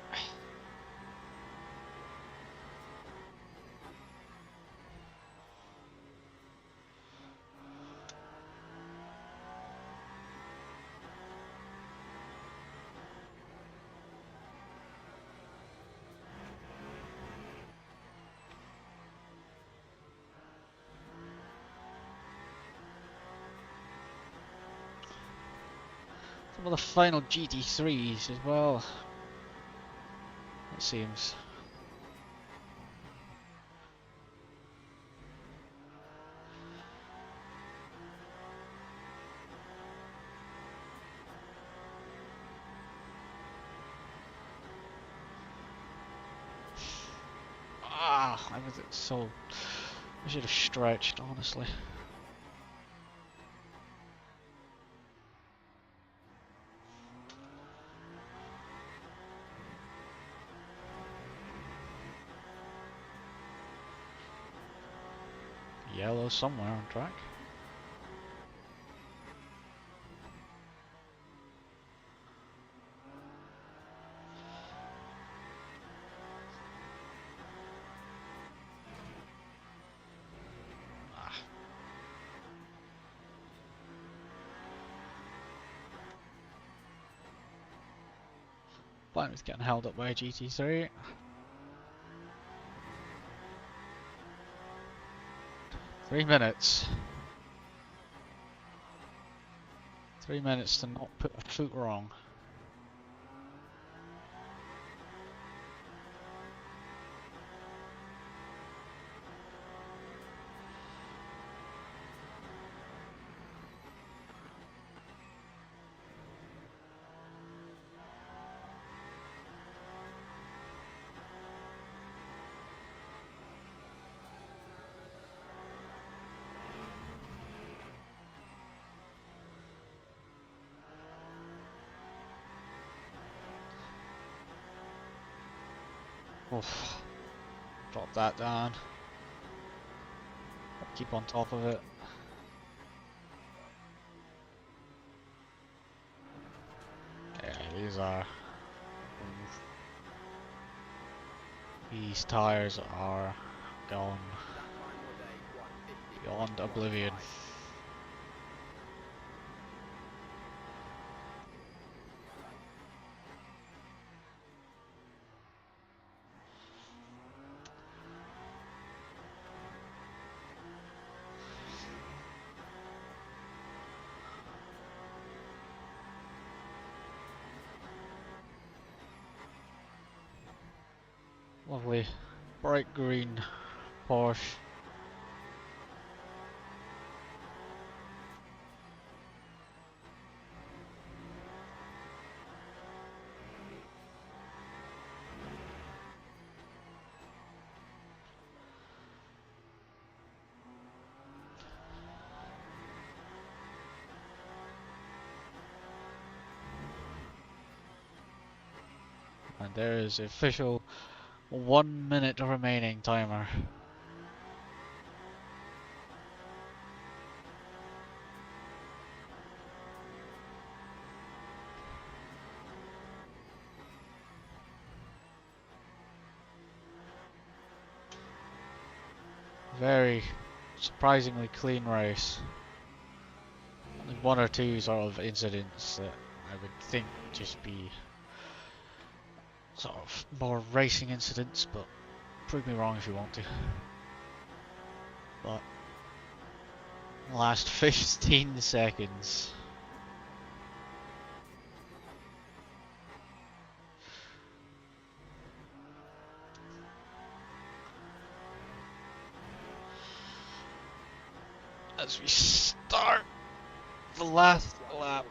Some of the final GT3s as well, it seems. Ah, I was so... I should have stretched, honestly. Yellow somewhere on track. Ah. Blind was getting held up by a GT3. 3 minutes. 3 minutes to not put a foot wrong. Oof. Drop that down. Keep on top of it. Yeah, these tires are gone beyond oblivion. Lovely bright green Porsche. And there is the official 1 minute remaining timer. Very surprisingly clean race. Only one or two sort of incidents that I would think would just be sort of more racing incidents, but prove me wrong if you want to. But the last 15 seconds. As we start the last lap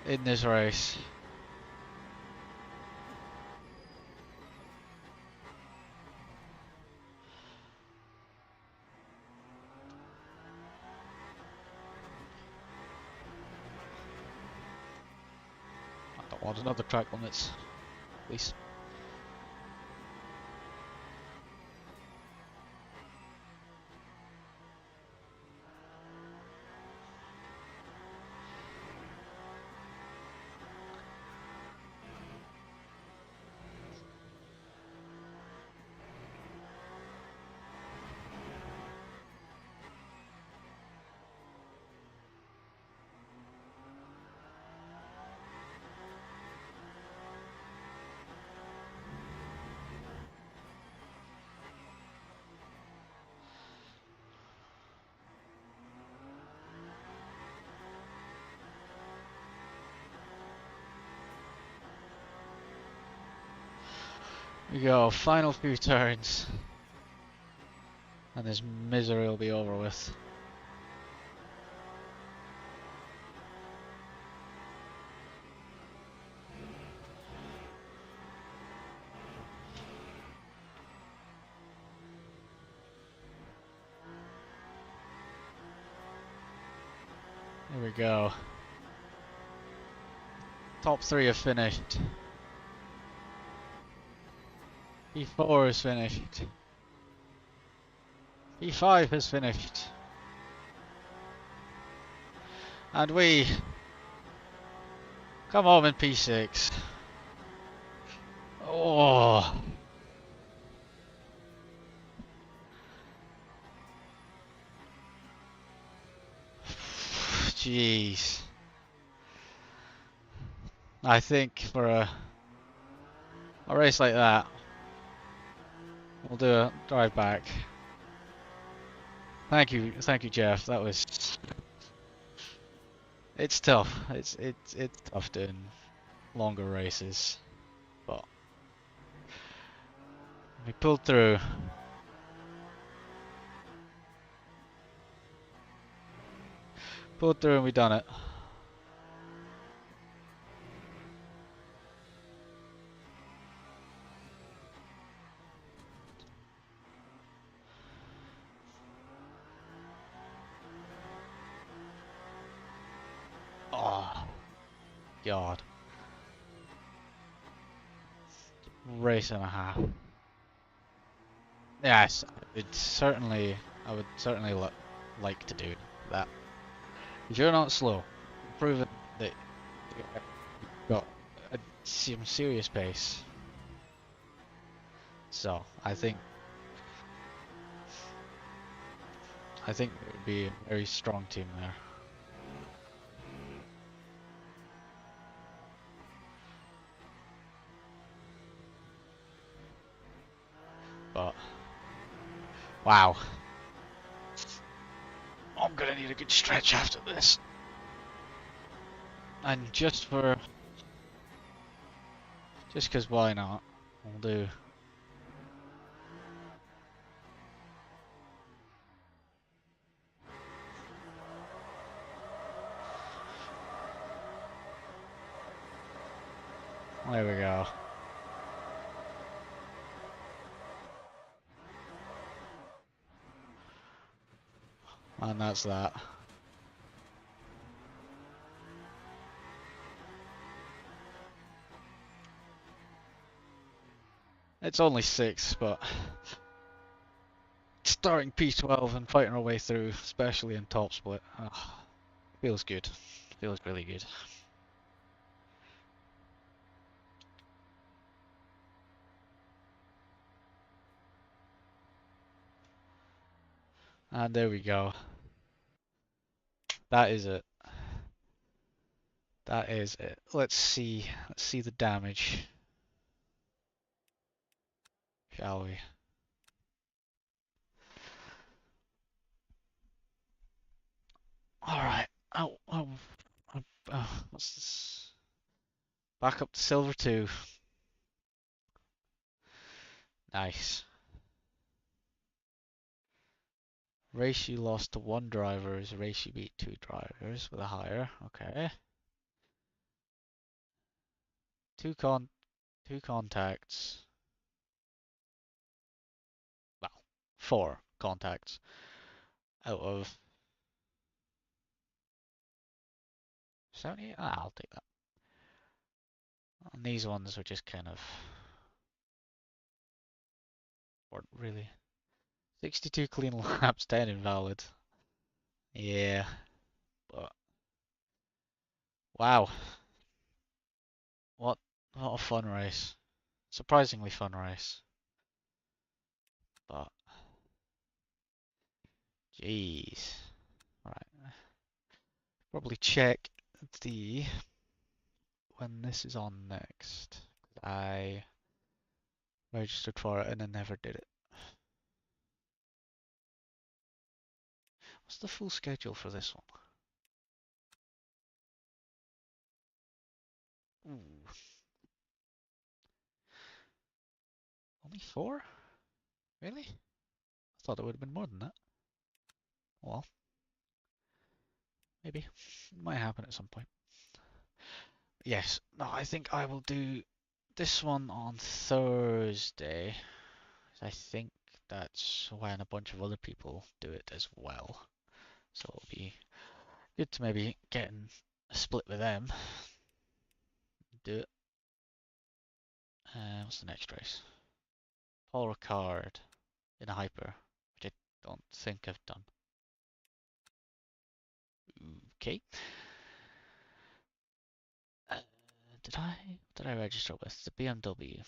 in this race. I don't want another track limits, please. We go, final few turns, and this misery will be over with. Here we go. Top 3 have finished. P4 is finished. P5 has finished. And we come home in P6. Oh. Jeez. I think for a race like that, we'll do a drive back. Thank you, Jeff. That was. It's tough. It's tough doing longer races, but we pulled through. Pulled through and we done it. Oh, God. race and a half. Yes, I would certainly like to do that. 'Cause you're not slow. You've proven that you've got some serious pace. So I think it would be a very strong team there. But wow, I'm gonna need a good stretch after this. And just 'cause why not? We'll do. There we go. And that's that. It's only 6, but starting P12 and fighting our way through, especially in top split, feels good. Feels really good. And there we go. That is it. That is it. Let's see the damage, shall we? All right. What's this? Back up to silver 2. Nice. Race you lost to 1 driver is race you beat 2 drivers with a higher. Okay. Two contacts. Well, 4 contacts out of 70. I'll take that. And these ones are just kind of weren't really. 62 clean laps, 10 invalid. Yeah, but wow, what what a fun race. Surprisingly fun race. But jeez. Right. Probably check the when this is on next. I registered for it and then never did it. What's the full schedule for this one? Ooh, only 4? Really? I thought it would have been more than that. Well, maybe. It might happen at some point. Yes. No, I think I will do this one on Thursday. I think that's when a bunch of other people do it as well. So it'll be good to maybe get in a split with them. Do it. What's the next race? Paul Ricard in a hyper, which I don't think I've done. Okay. Uh, did I register with the BMW?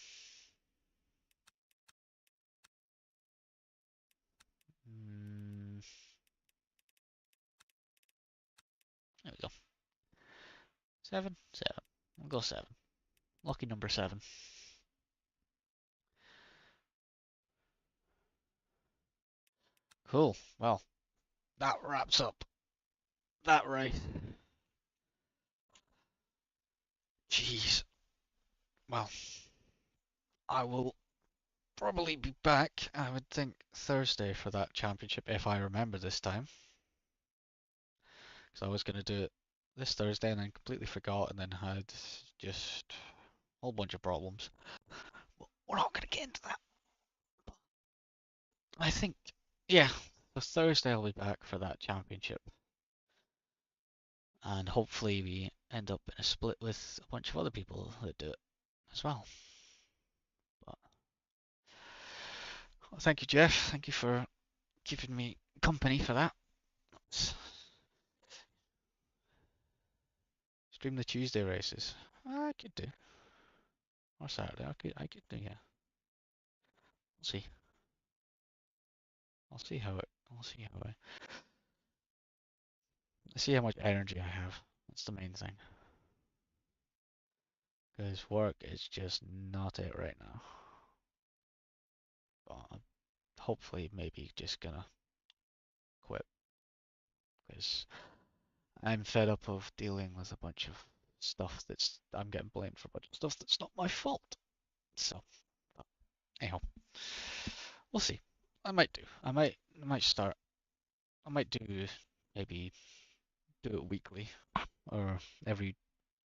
Mm, there we go. 7, 7. We'll go 7. Lucky number 7. Cool. Well, that wraps up that race. Jeez. Well, I will probably be back, I would think, Thursday for that championship if I remember this time. Because I was going to do it this Thursday and then completely forgot and then had just a whole bunch of problems. But we're not going to get into that. I think, yeah, so Thursday I'll be back for that championship. And hopefully we end up in a split with a bunch of other people that do it as well. Well, thank you, Jeff. Thank you for keeping me company for that. Stream the Tuesday races. I could do. Or Saturday. I could do, yeah. We'll see. I'll see how much energy I have. That's the main thing. Because work is just not it right now. But I'm hopefully maybe just gonna quit. Because I'm fed up of dealing with a bunch of stuff I'm getting blamed for a bunch of stuff that's not my fault. So, anyhow, we'll see. I might do. I might start. I might do maybe do it weekly or every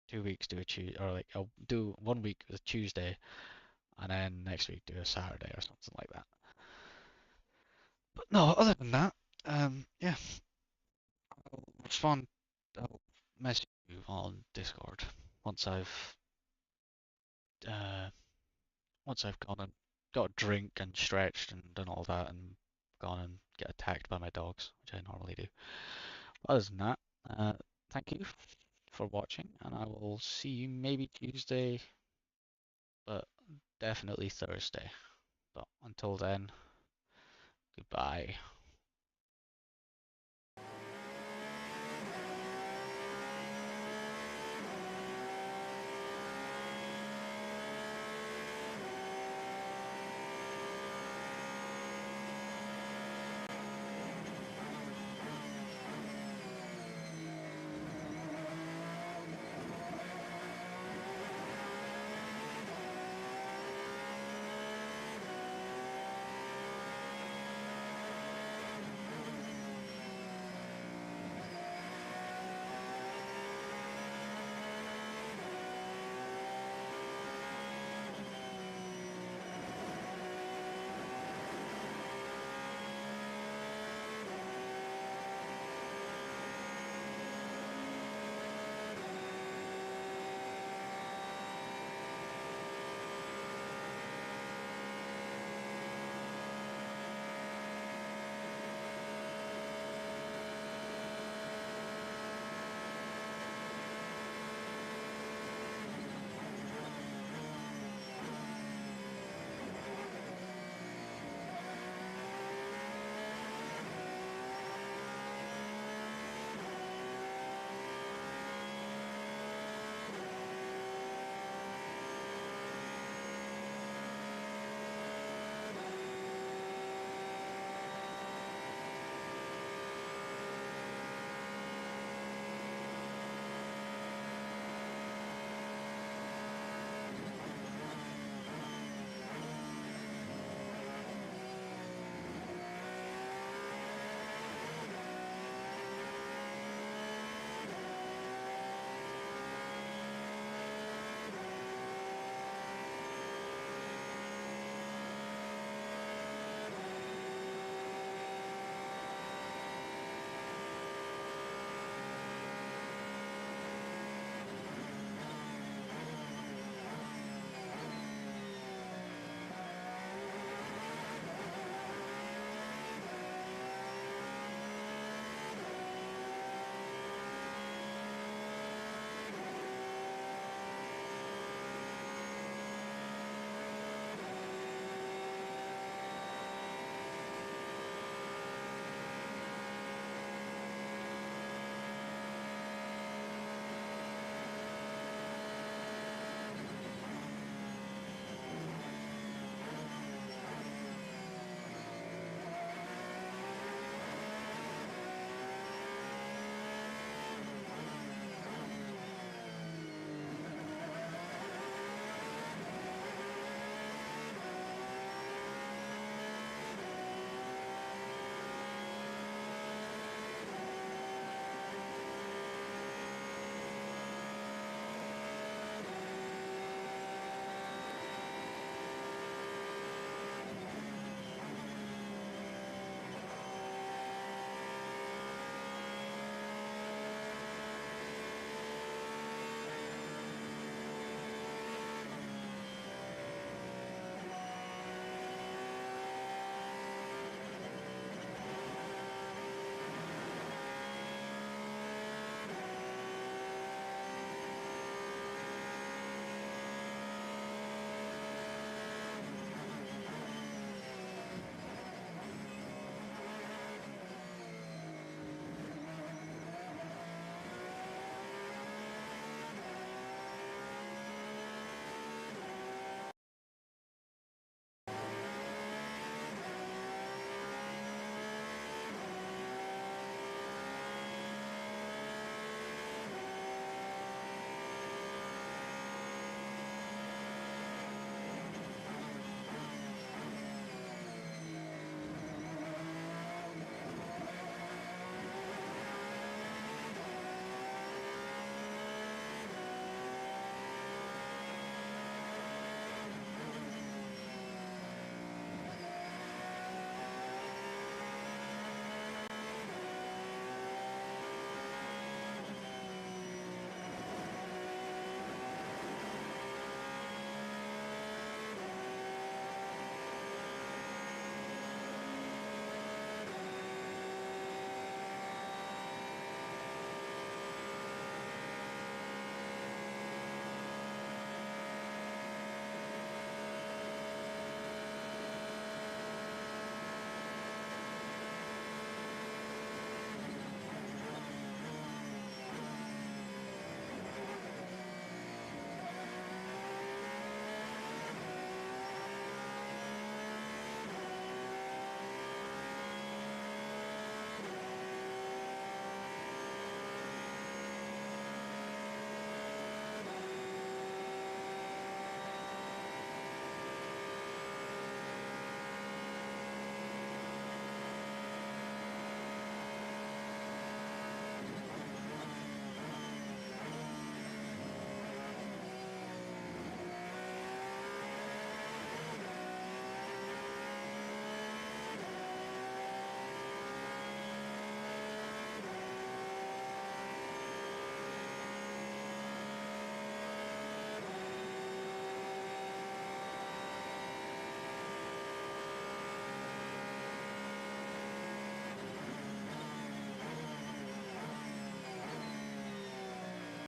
2 weeks do a Tuesday, or like I'll do 1 week a Tuesday and then next week do a Saturday or something like that. But no, other than that, yeah, I'll respond. I'll message you on Discord once I've uh once I've gone and got a drink and stretched and done all that and gone and get attacked by my dogs, which I normally do. Other than that, uh, thank you for watching, and I will see you maybe Tuesday, but definitely Thursday. But until then, goodbye.